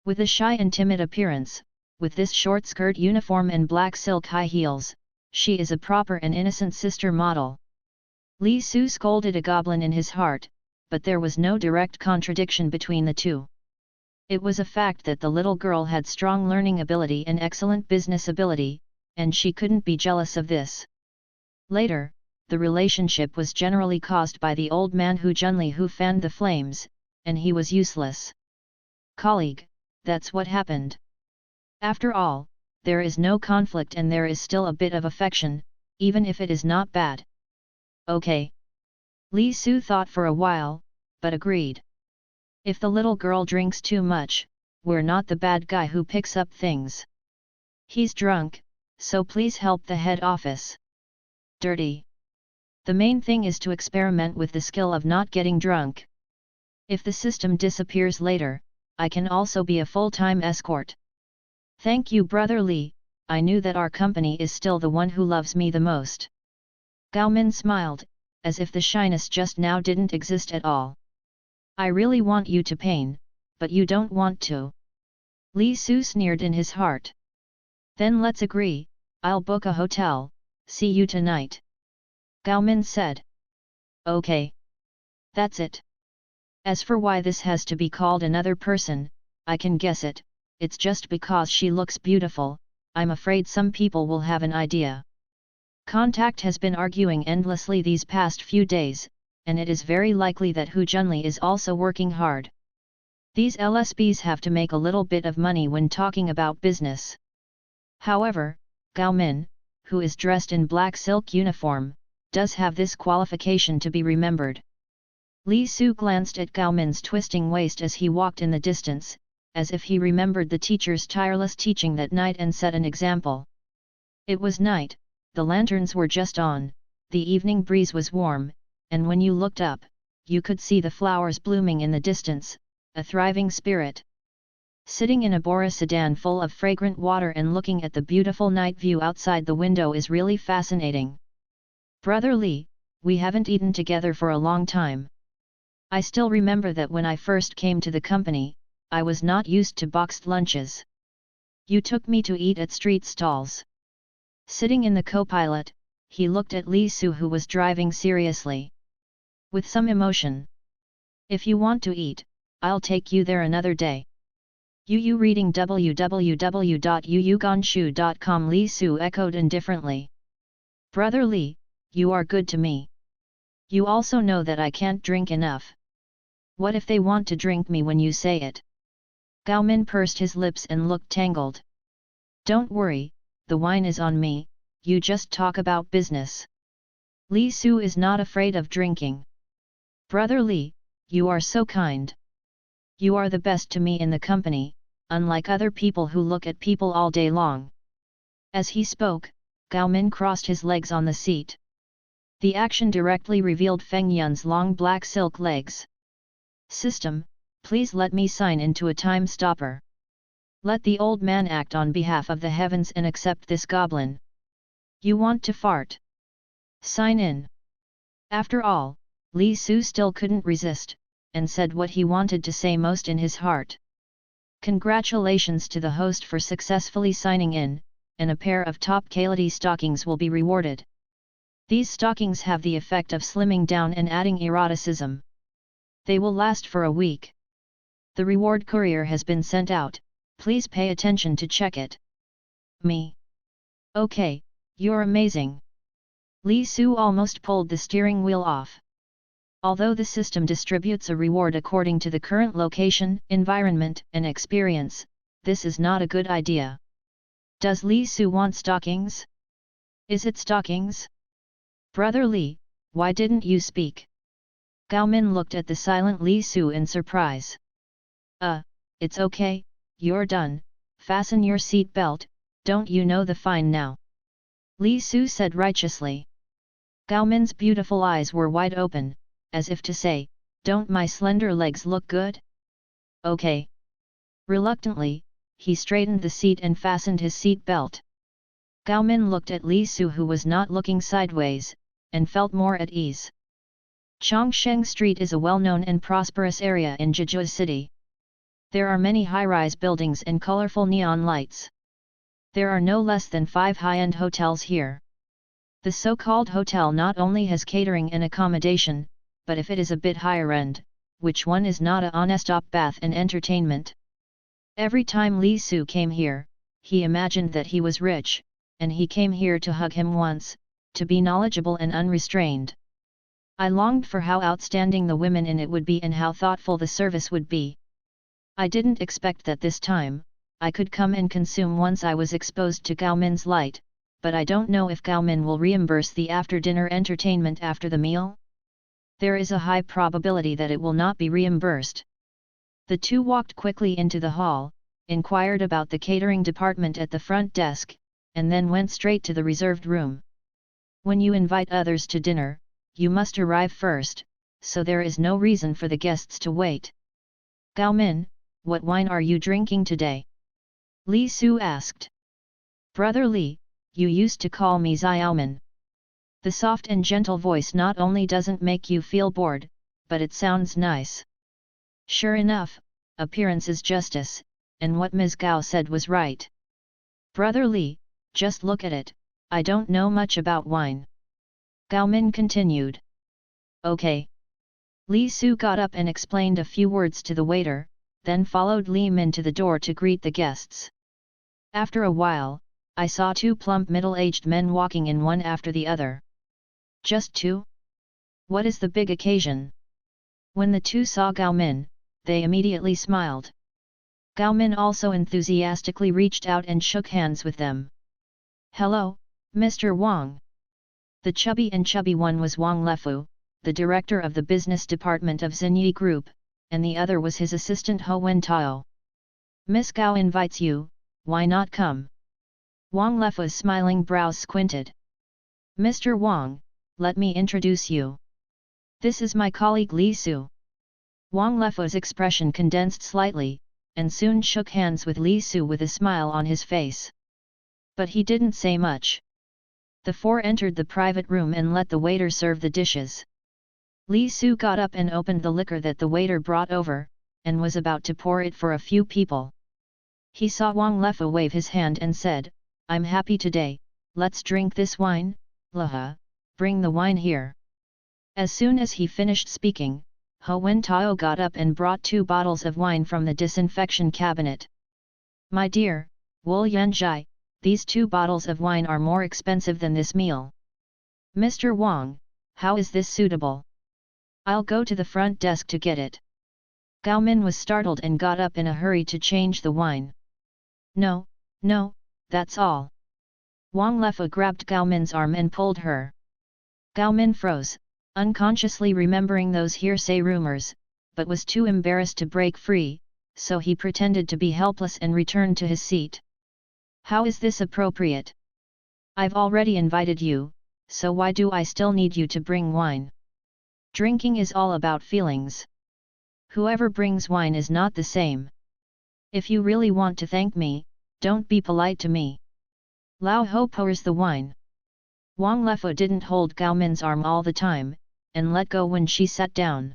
With a shy and timid appearance, with this short skirt uniform and black silk high heels, she is a proper and innocent sister model. Li Su scolded a goblin in his heart, but there was no direct contradiction between the two. It was a fact that the little girl had strong learning ability and excellent business ability, and she couldn't be jealous of this. Later, the relationship was generally caused by the old man Hu Junli who fanned the flames, and he was useless. Colleague, that's what happened. After all, there is no conflict and there is still a bit of affection, even if it is not bad. Okay. Li Su thought for a while, but agreed. If the little girl drinks too much, we're not the bad guy who picks up things. He's drunk, so please help the head office. Dirty. The main thing is to experiment with the skill of not getting drunk. If the system disappears later, I can also be a full-time escort. Thank you Brother Li, I knew that our company is still the one who loves me the most. Gao Min smiled, as if the shyness just now didn't exist at all. I really want you to pain, but you don't want to. Li Su sneered in his heart. Then let's agree, I'll book a hotel, see you tonight. Gao Min said. Okay. That's it. As for why this has to be called another person, I can guess it, it's just because she looks beautiful, I'm afraid some people will have an idea. Contact has been arguing endlessly these past few days, and it is very likely that Hu Junli is also working hard. These LSBs have to make a little bit of money when talking about business. However, Gao Min, who is dressed in black silk uniform, does have this qualification to be remembered. Li Su glanced at Gao Min's twisting waist as he walked in the distance, as if he remembered the teacher's tireless teaching that night and set an example. It was night, The lanterns were just on, the evening breeze was warm, and when you looked up, you could see the flowers blooming in the distance, a thriving spirit. Sitting in a Bora sedan full of fragrant water and looking at the beautiful night view outside the window is really fascinating. Brother Lee, we haven't eaten together for a long time. I still remember that when I first came to the company, I was not used to boxed lunches. You took me to eat at street stalls. Sitting in the co-pilot, he looked at Lee Su who was driving seriously. With some emotion. If you want to eat, I'll take you there another day. Yu reading www.yuyuganshu.com. Lee Su echoed indifferently. Brother Lee, you are good to me. You also know that I can't drink enough. What if they want to drink me when you say it? Gao Min pursed his lips and looked tangled. Don't worry, the wine is on me, you just talk about business. Lee Su is not afraid of drinking. Brother Lee, you are so kind. You are the best to me in the company, unlike other people who look at people all day long. As he spoke, Gao Min crossed his legs on the seat. The action directly revealed Feng Yun's long black silk legs. System, please let me sign into a time stopper. Let the old man act on behalf of the heavens and accept this goblin. You want to fart? Sign in. After all, Lee Su still couldn't resist, and said what he wanted to say most in his heart. Congratulations to the host for successfully signing in, and a pair of top quality stockings will be rewarded. These stockings have the effect of slimming down and adding eroticism. They will last for a week. The reward courier has been sent out, please pay attention to check it. Me. Okay, you're amazing. Lee Su almost pulled the steering wheel off. Although the system distributes a reward according to the current location, environment, and experience, this is not a good idea. Does Lee Su want stockings? Is it stockings? Brother Lee, why didn't you speak? Gao Min looked at the silent Lee Su in surprise. It's okay, you're done, fasten your seat belt, don't you know the fine now? Lee Su said righteously. Gao Min's beautiful eyes were wide open, as if to say, don't my slender legs look good? Okay. Reluctantly, he straightened the seat and fastened his seat belt. Gao Min looked at Lee Su who was not looking sideways, and felt more at ease. Chongsheng Street is a well-known and prosperous area in Jizhou City. There are many high-rise buildings and colorful neon lights. There are no less than 5 high-end hotels here. The so-called hotel not only has catering and accommodation, but if it is a bit higher end, which one is not a non-stop bath and entertainment? Every time Lee Su came here, he imagined that he was rich, and he came here to hug him once, to be knowledgeable and unrestrained. I longed for how outstanding the women in it would be and how thoughtful the service would be. I didn't expect that this time, I could come and consume once I was exposed to Gao Min's light, but I don't know if Gao Min will reimburse the after-dinner entertainment after the meal. There is a high probability that it will not be reimbursed. The two walked quickly into the hall, inquired about the catering department at the front desk, and then went straight to the reserved room. When you invite others to dinner, you must arrive first, so there is no reason for the guests to wait. Gao Min, what wine are you drinking today? Lee Su asked. Brother Lee, you used to call me Xiaomin. The soft and gentle voice not only doesn't make you feel bored, but it sounds nice. Sure enough, appearance is justice, and what Ms. Gao said was right. Brother Lee, just look at it, I don't know much about wine. Gao Min continued. Okay. Lee Su got up and explained a few words to the waiter, then followed Li Min to the door to greet the guests. After a while, I saw 2 plump middle-aged men walking in one after the other. Just 2? What is the big occasion? When the 2 saw Gao Min, they immediately smiled. Gao Min also enthusiastically reached out and shook hands with them. Hello, Mr. Wang. The chubby one was Wang Lefu, the director of the business department of Xinyi Group, and the other was his assistant Ho Wentao. Miss Gao invites you, why not come? Wang Lefu's smiling brows squinted. Mr. Wang, let me introduce you. This is my colleague Li Su. Wang Lefo's expression condensed slightly, and soon shook hands with Li Su with a smile on his face. But he didn't say much. The four entered the private room and let the waiter serve the dishes. Li Su got up and opened the liquor that the waiter brought over, and was about to pour it for a few people. He saw Wang Lefo wave his hand and said, "I'm happy today, let's drink this wine, Laha, bring the wine here." As soon as he finished speaking, Ho Wen Tao got up and brought 2 bottles of wine from the disinfection cabinet. "My dear, Wu Yanzhai, these 2 bottles of wine are more expensive than this meal. Mr. Wang, how is this suitable? I'll go to the front desk to get it." Gao Min was startled and got up in a hurry to change the wine. "No, no, that's all." Wang Lefo grabbed Gao Min's arm and pulled her. Gao Min froze, unconsciously remembering those hearsay rumors, but was too embarrassed to break free, so he pretended to be helpless and returned to his seat. "How is this appropriate? I've already invited you, so why do I still need you to bring wine? Drinking is all about feelings. Whoever brings wine is not the same. If you really want to thank me, don't be polite to me." Lao Ho pours the wine. Wang Lefo didn't hold Gao Min's arm all the time, and let go when she sat down.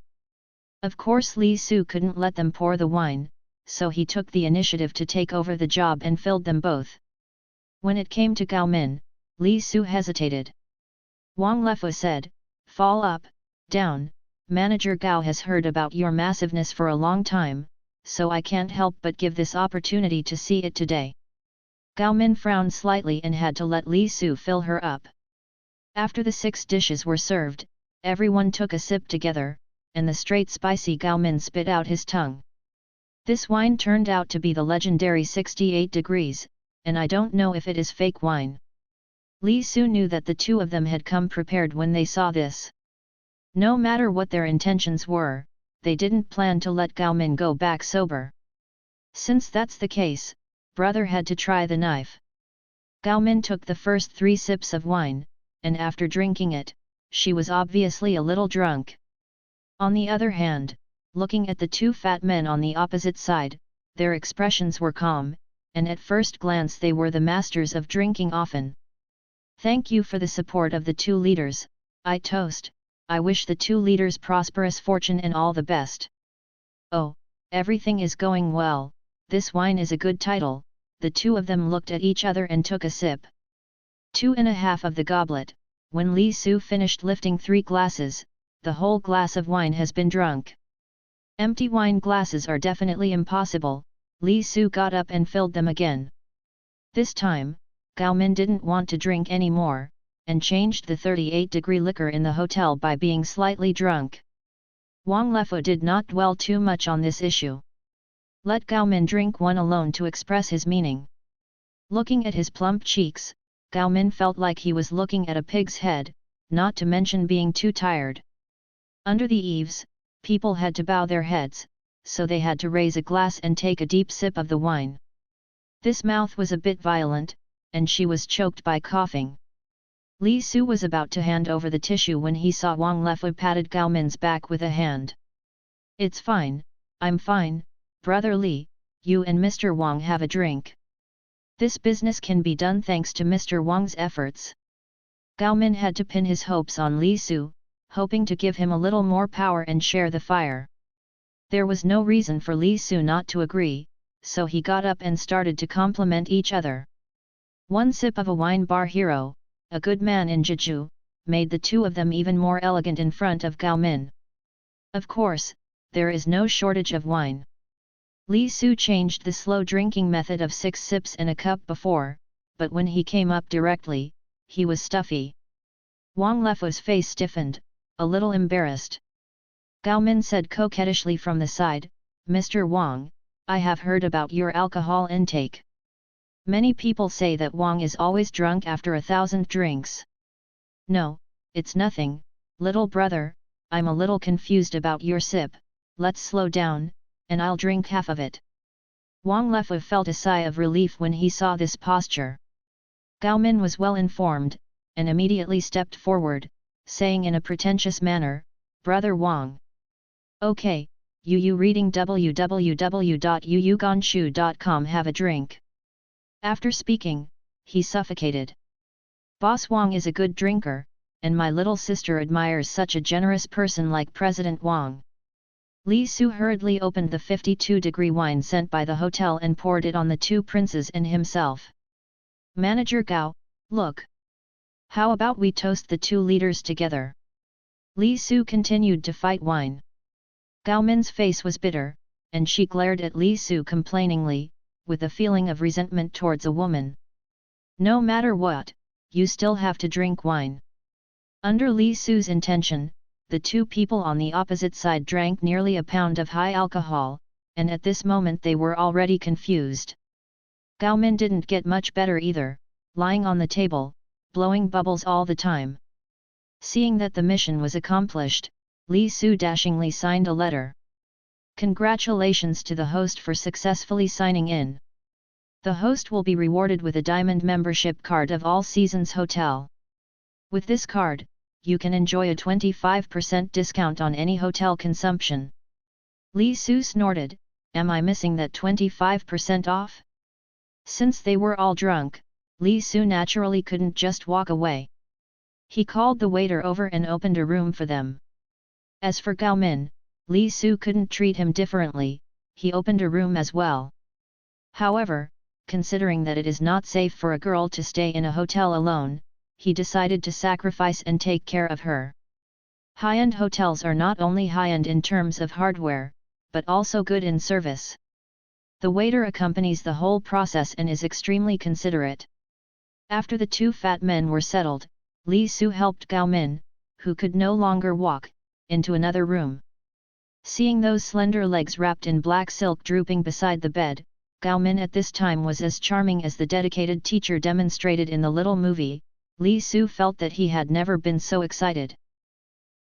Of course Li Su couldn't let them pour the wine, so he took the initiative to take over the job and filled them both. When it came to Gao Min, Li Su hesitated. Wang Lefo said, "Fall up, down, Manager Gao has heard about your massiveness for a long time, so I can't help but give this opportunity to see it today." Gao Min frowned slightly and had to let Li Su fill her up. After the 6 dishes were served, everyone took a sip together, and the straight spicy Gao Min spit out his tongue. "This wine turned out to be the legendary 68 degrees, and I don't know if it is fake wine." Li Su knew that the 2 of them had come prepared when they saw this. No matter what their intentions were, they didn't plan to let Gao Min go back sober. Since that's the case, brother had to try the knife. Gao Min took the first 3 sips of wine, and after drinking it, she was obviously a little drunk. On the other hand, looking at the 2 fat men on the opposite side, their expressions were calm, and at first glance they were the masters of drinking often. "Thank you for the support of the 2 leaders, I toast. I wish the 2 leaders prosperous fortune and all the best." "Oh, everything is going well, this wine is a good title." The 2 of them looked at each other and took a sip. 2½ of the goblet. When Li Su finished lifting 3 glasses, the whole glass of wine has been drunk. Empty wine glasses are definitely impossible. Li Su got up and filled them again. This time, Gao Min didn't want to drink any more, and changed the 38-degree liquor in the hotel by being slightly drunk. Wang Lefo did not dwell too much on this issue. Let Gao Min drink one alone to express his meaning. Looking at his plump cheeks, Gao Min felt like he was looking at a pig's head, not to mention being too tired. Under the eaves, people had to bow their heads, so they had to raise a glass and take a deep sip of the wine. This mouth was a bit violent, and she was choked by coughing. Li Su was about to hand over the tissue when he saw Wang Lefo patted Gao Min's back with a hand. "It's fine, I'm fine, Brother Li, you and Mr. Wang have a drink. This business can be done thanks to Mr. Wang's efforts." Gao Min had to pin his hopes on Li Su, hoping to give him a little more power and share the fire. There was no reason for Li Su not to agree, so he got up and started to compliment each other. One sip of a wine bar hero, a good man in Jeju, made the 2 of them even more elegant in front of Gao Min. Of course, there is no shortage of wine. Li Su changed the slow drinking method of 6 sips in a cup before, but when he came up directly, he was stuffy. Wang Lefo's face stiffened, a little embarrassed. Gao Min said coquettishly from the side, "Mr. Wang, I have heard about your alcohol intake. Many people say that Wang is always drunk after 1,000 drinks." "No, it's nothing, little brother, I'm a little confused about your sip, let's slow down, and I'll drink half of it." Wang Lefo felt a sigh of relief when he saw this posture. Gao Min was well informed, and immediately stepped forward, saying in a pretentious manner, "Brother Wang. Okay, you reading www.yuyuganshu.com, have a drink." After speaking, he suffocated. Boss Wang is a good drinker, and my little sister admires such a generous person like President Wang. Li Su hurriedly opened the 52-degree wine sent by the hotel and poured it on the two princes and himself. "Manager Gao, look. How about we toast the two leaders together?" Li Su continued to fight wine. Gao Min's face was bitter, and she glared at Li Su complainingly, with a feeling of resentment towards a woman. "No matter what, you still have to drink wine." Under Li Su's intention, the two people on the opposite side drank nearly a pound of high alcohol, and at this moment they were already confused. Gao Min didn't get much better either, lying on the table, blowing bubbles all the time. Seeing that the mission was accomplished, Li Su dashingly signed a letter. "Congratulations to the host for successfully signing in. The host will be rewarded with a diamond membership card of All Seasons Hotel. With this card, you can enjoy a 25% discount on any hotel consumption." Li Su snorted, "Am I missing that 25% off?" Since they were all drunk, Li Su naturally couldn't just walk away. He called the waiter over and opened a room for them. As for Gao Min, Li Su couldn't treat him differently, he opened a room as well. However, considering that it is not safe for a girl to stay in a hotel alone, he decided to sacrifice and take care of her. High-end hotels are not only high-end in terms of hardware, but also good in service. The waiter accompanies the whole process and is extremely considerate. After the two fat men were settled, Li Su helped Gao Min, who could no longer walk, into another room. Seeing those slender legs wrapped in black silk drooping beside the bed, Gao Min at this time was as charming as the dedicated teacher demonstrated in the little movie. Li Su felt that he had never been so excited.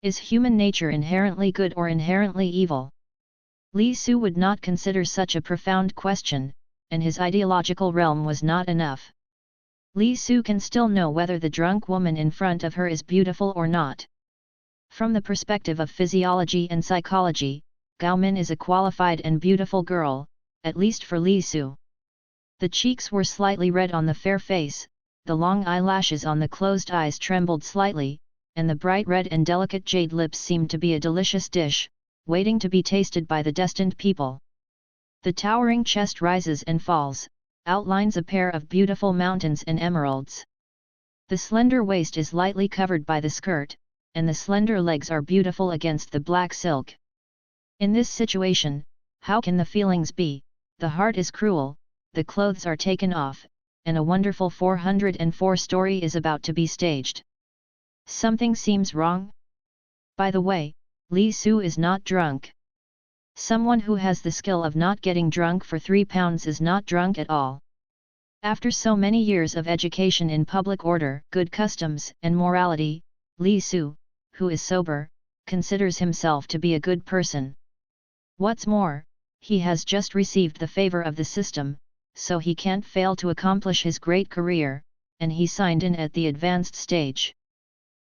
Is human nature inherently good or inherently evil? Li Su would not consider such a profound question, and his ideological realm was not enough. Li Su can still know whether the drunk woman in front of her is beautiful or not. From the perspective of physiology and psychology, Gao Min is a qualified and beautiful girl, at least for Li Su. The cheeks were slightly red on the fair face, the long eyelashes on the closed eyes trembled slightly, and the bright red and delicate jade lips seemed to be a delicious dish, waiting to be tasted by the destined people. The towering chest rises and falls, outlines a pair of beautiful mountains and emeralds. The slender waist is lightly covered by the skirt, and the slender legs are beautiful against the black silk. In this situation, how can the feelings be? The heart is cruel, the clothes are taken off, and a wonderful 404 story is about to be staged. Something seems wrong? By the way, Li Su is not drunk. Someone who has the skill of not getting drunk for 3 pounds is not drunk at all. After so many years of education in public order, good customs and morality, Li Su, who is sober, considers himself to be a good person. What's more, he has just received the favor of the system, so he can't fail to accomplish his great career, and he signed in at the advanced stage.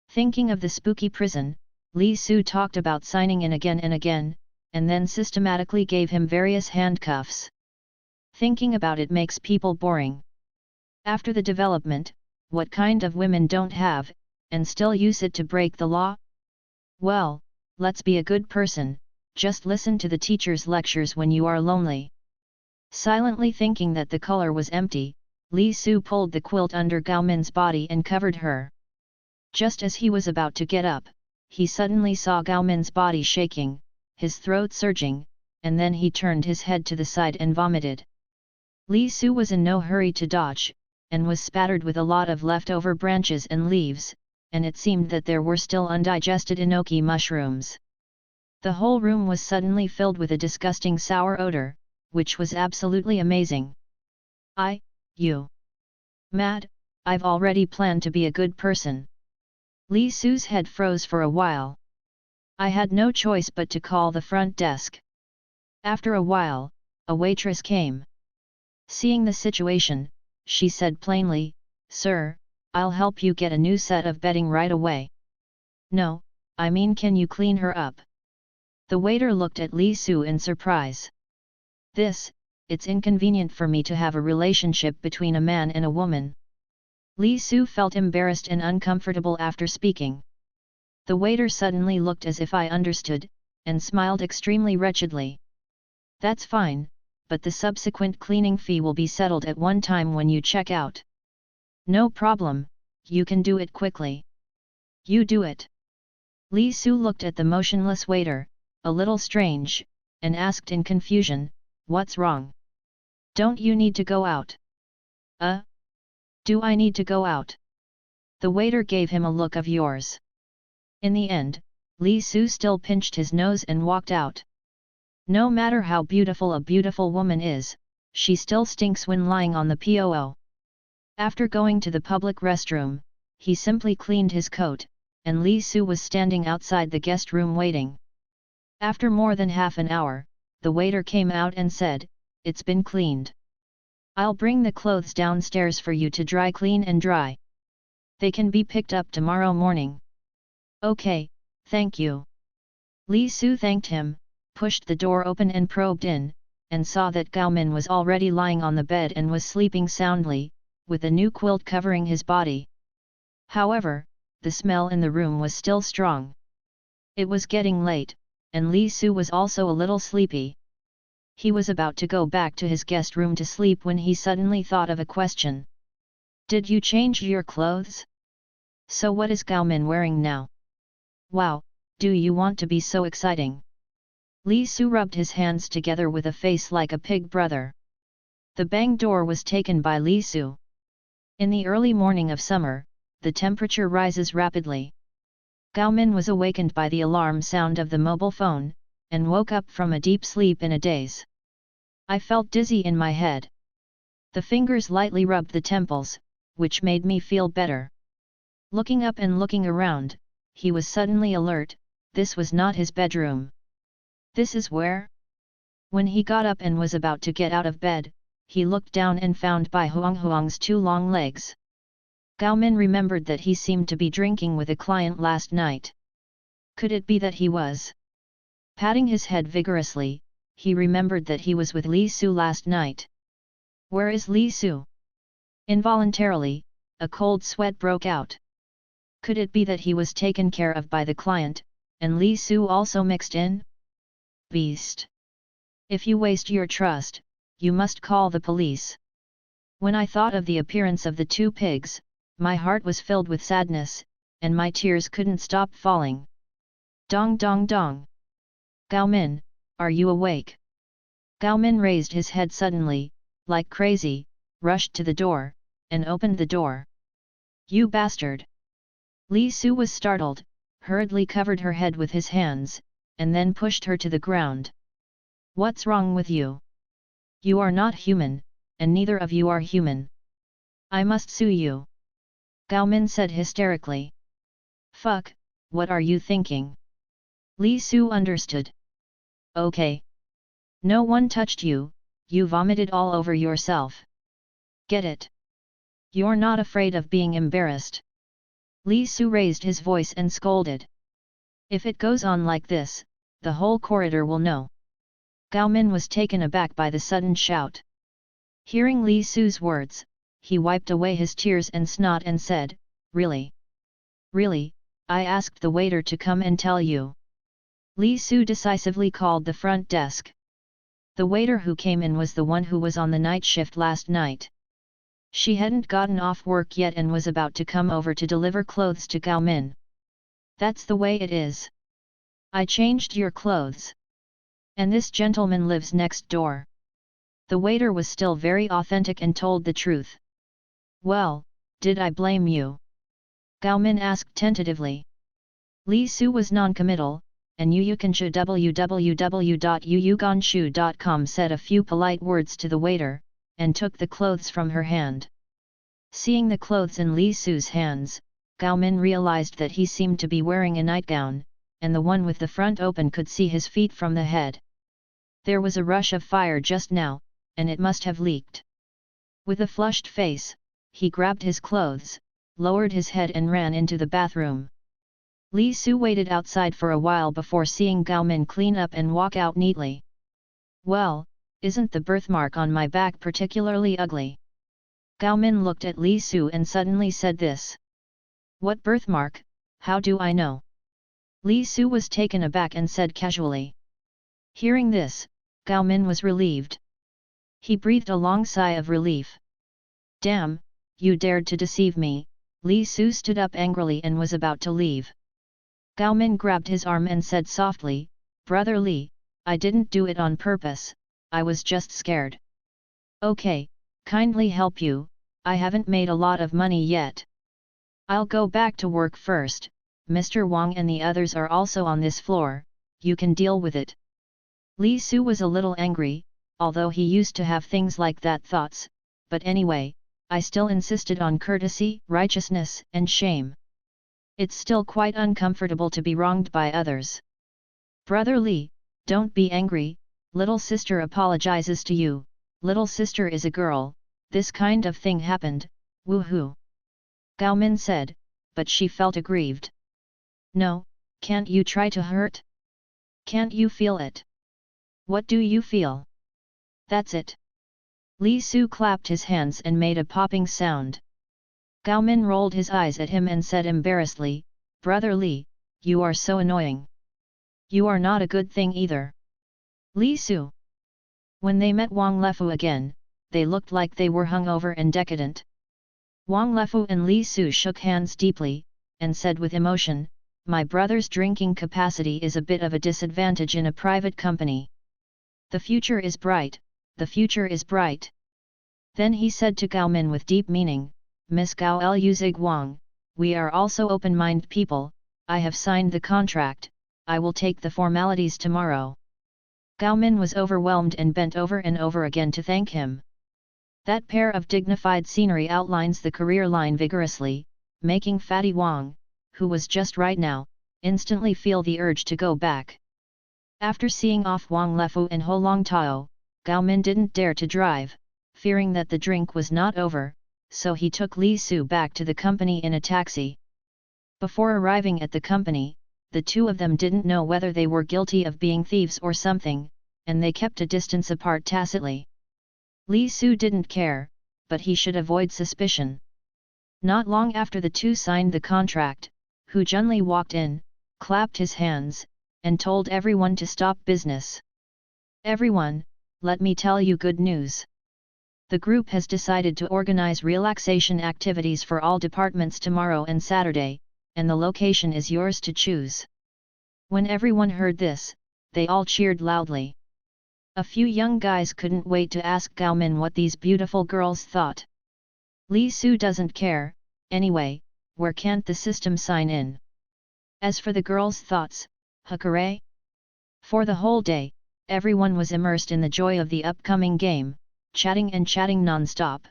Thinking of the spooky prison, Li Su talked about signing in again and again, and then systematically gave him various handcuffs. Thinking about it makes people boring. After the development, what kind of women don't have, and still use it to break the law? Well, let's be a good person, just listen to the teacher's lectures when you are lonely. Silently thinking that the color was empty, Li Su pulled the quilt under Gao Min's body and covered her. Just as he was about to get up, he suddenly saw Gao Min's body shaking, his throat surging, and then he turned his head to the side and vomited. Li Su was in no hurry to dodge, and was spattered with a lot of leftover branches and leaves, and it seemed that there were still undigested enoki mushrooms. The whole room was suddenly filled with a disgusting sour odor, which was absolutely amazing. You mad? I've already planned to be a good person. Li Su's head froze for a while. I had no choice but to call the front desk. After a while, a waitress came. Seeing the situation, she said plainly, "Sir, I'll help you get a new set of bedding right away. No, I mean, can you clean her up? The waiter looked at Li Su in surprise. It's inconvenient for me to have a relationship between a man and a woman. Li Su felt embarrassed and uncomfortable after speaking. The waiter suddenly looked as if I understood, and smiled extremely wretchedly. That's fine, but the subsequent cleaning fee will be settled at one time when you check out. No problem, you can do it quickly. You do it. Li Su looked at the motionless waiter, a little strange, and asked in confusion, what's wrong? Don't you need to go out? Do I need to go out? The waiter gave him a look of yours. In the end, Li Su still pinched his nose and walked out. No matter how beautiful a beautiful woman is, she still stinks when lying on the POO. After going to the public restroom, he simply cleaned his coat, and Li Su was standing outside the guest room waiting. After more than half an hour, the waiter came out and said, "It's been cleaned. I'll bring the clothes downstairs for you to dry clean and dry. They can be picked up tomorrow morning." "Okay, thank you." Li Su thanked him, pushed the door open and probed in, and saw that Gao Min was already lying on the bed and was sleeping soundly, with a new quilt covering his body. However, the smell in the room was still strong. It was getting late, and Li Su was also a little sleepy. He was about to go back to his guest room to sleep when he suddenly thought of a question. "Did you change your clothes? So what is Gao Min wearing now? Wow, do you want to be so exciting?" Li Su rubbed his hands together with a face like a pig brother. The bang door was taken by Li Su. In the early morning of summer, the temperature rises rapidly. Gao Min was awakened by the alarm sound of the mobile phone, and woke up from a deep sleep in a daze. "I felt dizzy in my head. The fingers lightly rubbed the temples, which made me feel better." Looking up and looking around, he was suddenly alert. This was not his bedroom. "This is where?" When he got up and was about to get out of bed, he looked down and found Bai Huang's two long legs. Gao Min remembered that he seemed to be drinking with a client last night. Could it be that he was? Patting his head vigorously, he remembered that he was with Li Su last night. Where is Li Su? Involuntarily, a cold sweat broke out. Could it be that he was taken care of by the client, and Li Su also mixed in? Beast! If you waste your trust, you must call the police. When I thought of the appearance of the two pigs, my heart was filled with sadness, and my tears couldn't stop falling. Dong dong dong! "Gao Min, are you awake?" Gao Min raised his head suddenly, like crazy, rushed to the door, and opened the door. "You bastard!" Li Su was startled, hurriedly covered her head with his hands, and then pushed her to the ground. "What's wrong with you? You are not human, and neither of you are human. I must sue you!" Gao Min said hysterically. "Fuck, what are you thinking?" Li Su understood. "Okay. No one touched you, you vomited all over yourself. Get it? You're not afraid of being embarrassed." Li Su raised his voice and scolded. "If it goes on like this, the whole corridor will know." Gao Min was taken aback by the sudden shout. Hearing Li Su's words, he wiped away his tears and snot and said, "Really? Really, I asked the waiter to come and tell you." Li Su decisively called the front desk. The waiter who came in was the one who was on the night shift last night. She hadn't gotten off work yet and was about to come over to deliver clothes to Gao Min. "That's the way it is. I changed your clothes. And this gentleman lives next door." The waiter was still very authentic and told the truth. "Well, did I blame you?" Gao Min asked tentatively. Li Su was non-committal, and Yuyuganshu www.yuyuganshu.com said a few polite words to the waiter, and took the clothes from her hand. Seeing the clothes in Li Su's hands, Gao Min realized that he seemed to be wearing a nightgown, and the one with the front open could see his feet from the head. There was a rush of fire just now, and it must have leaked. With a flushed face, he grabbed his clothes, lowered his head and ran into the bathroom. Li Su waited outside for a while before seeing Gao Min clean up and walk out neatly. Well, isn't the birthmark on my back particularly ugly? Gao Min looked at Li Su and suddenly said this. What birthmark, how do I know? Li Su was taken aback and said casually. Hearing this, Gao Min was relieved. He breathed a long sigh of relief. Damn, you dared to deceive me. Li Su stood up angrily and was about to leave. Gao Min grabbed his arm and said softly, Brother Li, I didn't do it on purpose, I was just scared. Okay, kindly help you, I haven't made a lot of money yet. I'll go back to work first, Mr. Wang and the others are also on this floor, you can deal with it. Li Su was a little angry, although he used to have things like that thoughts, but anyway, I still insisted on courtesy, righteousness, and shame. It's still quite uncomfortable to be wronged by others. Brother Li, don't be angry, little sister apologizes to you, little sister is a girl, this kind of thing happened, woohoo. Gao Min said, but she felt aggrieved. No, can't you try to hurt? Can't you feel it? What do you feel? That's it. Li Su clapped his hands and made a popping sound. Gao Min rolled his eyes at him and said embarrassedly, Brother Li, you are so annoying. You are not a good thing either. Li Su. When they met Wang Lefu again, they looked like they were hungover and decadent. Wang Lefu and Li Su shook hands deeply, and said with emotion, My brother's drinking capacity is a bit of a disadvantage in a private company. The future is bright, the future is bright. Then he said to Gao Min with deep meaning, Miss Gao Luzig Wang, we are also open-minded people, I have signed the contract, I will take the formalities tomorrow. Gao Min was overwhelmed and bent over and over again to thank him. That pair of dignified scenery outlines the career line vigorously, making Fatty Wang, who was just right now, instantly feel the urge to go back. After seeing off Wang Lefu and Ho Long Tao, Gao Min didn't dare to drive, fearing that the drink was not over, so he took Li Su back to the company in a taxi. Before arriving at the company, the two of them didn't know whether they were guilty of being thieves or something, and they kept a distance apart tacitly. Li Su didn't care, but he should avoid suspicion. Not long after the two signed the contract, Hu Junli walked in, clapped his hands, and told everyone to stop business. Everyone, let me tell you good news. The group has decided to organize relaxation activities for all departments tomorrow and Saturday, and the location is yours to choose. When everyone heard this, they all cheered loudly. A few young guys couldn't wait to ask Gao Min what these beautiful girls thought. Li Su doesn't care, anyway, where can't the system sign in? As for the girls' thoughts, hooray! For the whole day, everyone was immersed in the joy of the upcoming game, chatting and chatting non-stop.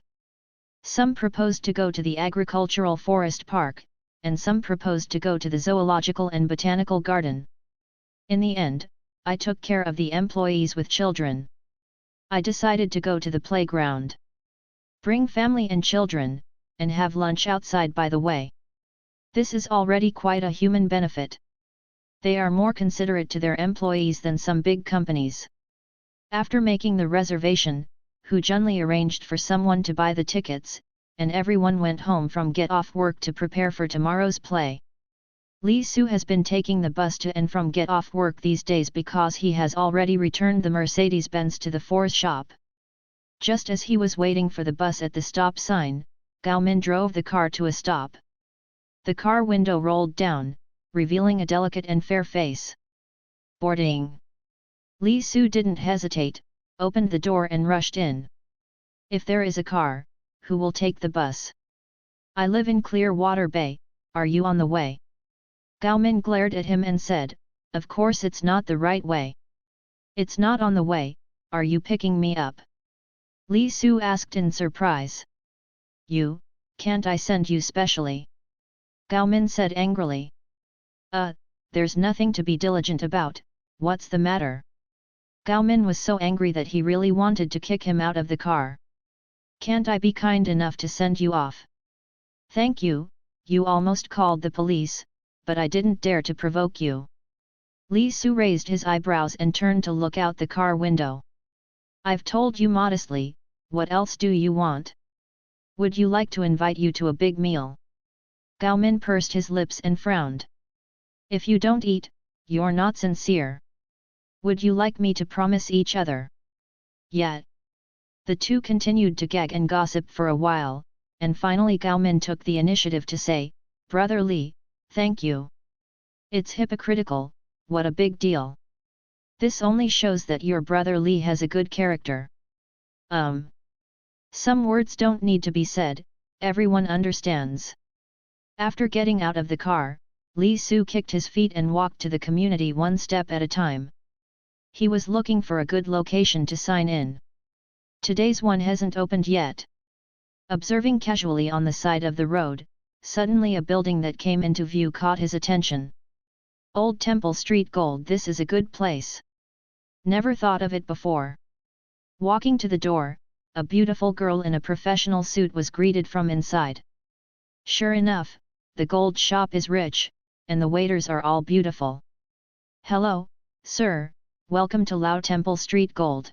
Some proposed to go to the agricultural forest park, and some proposed to go to the zoological and botanical garden. In the end, I took care of the employees with children. I decided to go to the playground. Bring family and children, and have lunch outside by the way. This is already quite a human benefit. They are more considerate to their employees than some big companies. After making the reservation, Hu Junli arranged for someone to buy the tickets, and everyone went home from get off work to prepare for tomorrow's play. Li Su has been taking the bus to and from get off work these days because he has already returned the Mercedes-Benz to the Ford's shop. Just as he was waiting for the bus at the stop sign, Gao Min drove the car to a stop. The car window rolled down, revealing a delicate and fair face. Boarding. Li Su didn't hesitate, opened the door and rushed in. If there is a car, who will take the bus? I live in Clearwater Bay, are you on the way? Gao Min glared at him and said, Of course it's not the right way. It's not on the way, are you picking me up? Li Su asked in surprise. You, can't I send you specially? Gao Min said angrily. There's nothing to be diligent about, what's the matter? Gao Min was so angry that he really wanted to kick him out of the car. Can't I be kind enough to send you off? Thank you, you almost called the police, but I didn't dare to provoke you. Li Su raised his eyebrows and turned to look out the car window. I've told you modestly, what else do you want? Would you like to invite you to a big meal? Gao Min pursed his lips and frowned. If you don't eat, you're not sincere. Would you like me to promise each other? Yet. The two continued to gag and gossip for a while, and finally Gao Min took the initiative to say, Brother Li, thank you. It's hypocritical, what a big deal. This only shows that your brother Li has a good character. Some words don't need to be said, everyone understands. After getting out of the car, Li Su kicked his feet and walked to the community one step at a time. He was looking for a good location to sign in. Today's one hasn't opened yet. Observing casually on the side of the road, suddenly a building that came into view caught his attention. Old Temple Street Gold, this is a good place. Never thought of it before. Walking to the door, a beautiful girl in a professional suit was greeted from inside. Sure enough, the gold shop is rich, and the waiters are all beautiful. Hello, sir, welcome to Lao Temple Street Gold.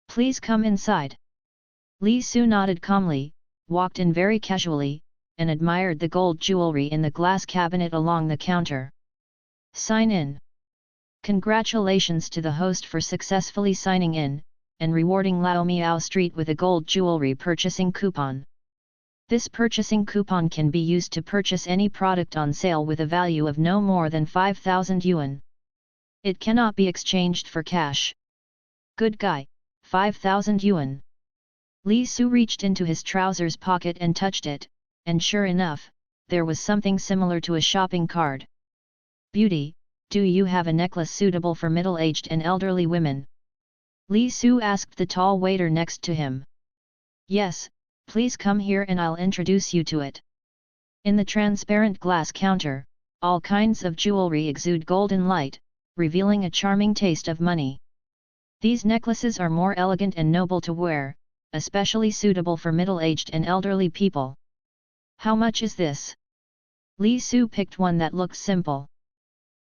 Please come inside. Li Su nodded calmly, walked in very casually, and admired the gold jewelry in the glass cabinet along the counter. Sign in. Congratulations to the host for successfully signing in, and rewarding Lao Miao Street with a gold jewelry purchasing coupon. This purchasing coupon can be used to purchase any product on sale with a value of no more than 5,000 yuan. It cannot be exchanged for cash. Good guy, 5,000 yuan. Li Su reached into his trousers pocket and touched it, and sure enough, there was something similar to a shopping card. Beauty, do you have a necklace suitable for middle-aged and elderly women? Li Su asked the tall waiter next to him. Yes, please come here and I'll introduce you to it. In the transparent glass counter, all kinds of jewelry exude golden light, revealing a charming taste of money. These necklaces are more elegant and noble to wear, especially suitable for middle-aged and elderly people. How much is this? Li Su picked one that looked simple.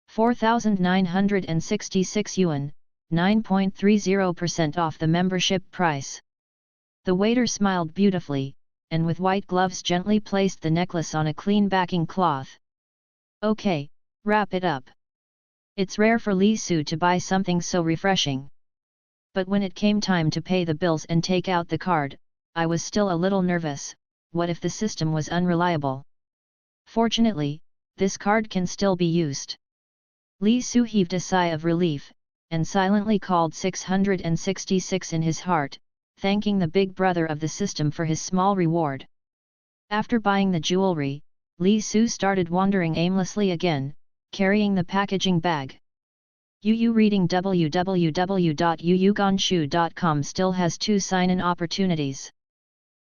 4,966 yuan, 9.30% off the membership price. The waiter smiled beautifully, and with white gloves gently placed the necklace on a clean backing cloth. Okay, wrap it up. It's rare for Li Su to buy something so refreshing. But when it came time to pay the bills and take out the card, I was still a little nervous. What if the system was unreliable? Fortunately, this card can still be used. Li Su heaved a sigh of relief, and silently called 666 in his heart, thanking the big brother of the system for his small reward. After buying the jewelry, Li Su started wandering aimlessly again, carrying the packaging bag. Yu reading www.yuyuganshu.com still has 2 sign-in opportunities.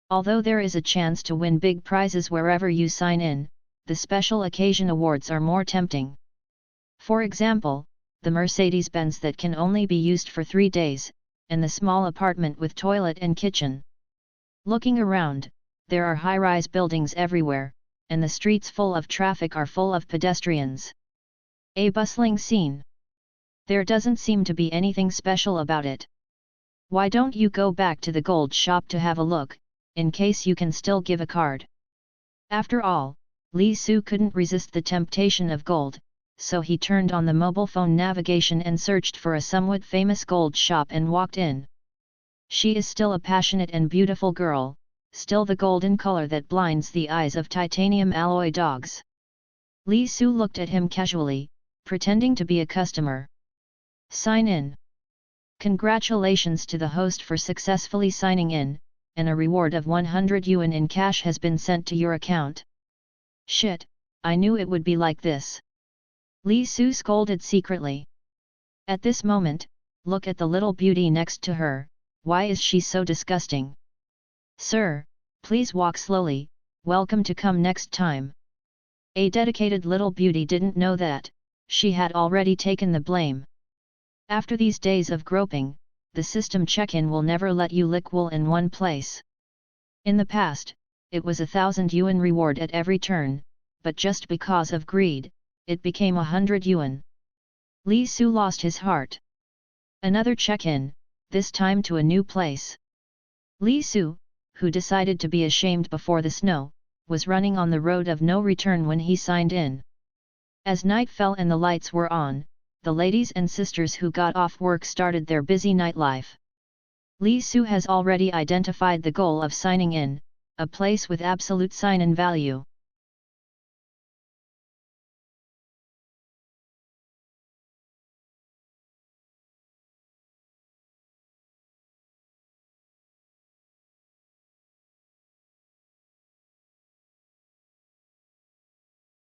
Although there is a chance to win big prizes wherever you sign in, the special occasion awards are more tempting. For example, the Mercedes-Benz that can only be used for 3 days, and the small apartment with toilet and kitchen. Looking around, there are high-rise buildings everywhere, and the streets full of traffic are full of pedestrians. A bustling scene. There doesn't seem to be anything special about it. Why don't you go back to the gold shop to have a look, in case you can still give a card? After all, Li Su couldn't resist the temptation of gold, so he turned on the mobile phone navigation and searched for a somewhat famous gold shop and walked in. She is still a passionate and beautiful girl, still the golden color that blinds the eyes of titanium alloy dogs. Li Su looked at him casually, pretending to be a customer. Sign in. Congratulations to the host for successfully signing in, and a reward of 100 yuan in cash has been sent to your account. Shit, I knew it would be like this. Li Su scolded secretly. At this moment, look at the little beauty next to her, why is she so disgusting? Sir, please walk slowly, welcome to come next time. A dedicated little beauty didn't know that, she had already taken the blame. After these days of groping, the system check-in will never let you lick wool in one place. In the past, it was 1,000 yuan reward at every turn, but just because of greed, it became 100 yuan. Li Su lost his heart. Another check-in, this time to a new place. Li Su, who decided to be ashamed before the snow, was running on the road of no return when he signed in. As night fell and the lights were on, the ladies and sisters who got off work started their busy nightlife. Li Su has already identified the goal of signing in, a place with absolute sign-in value.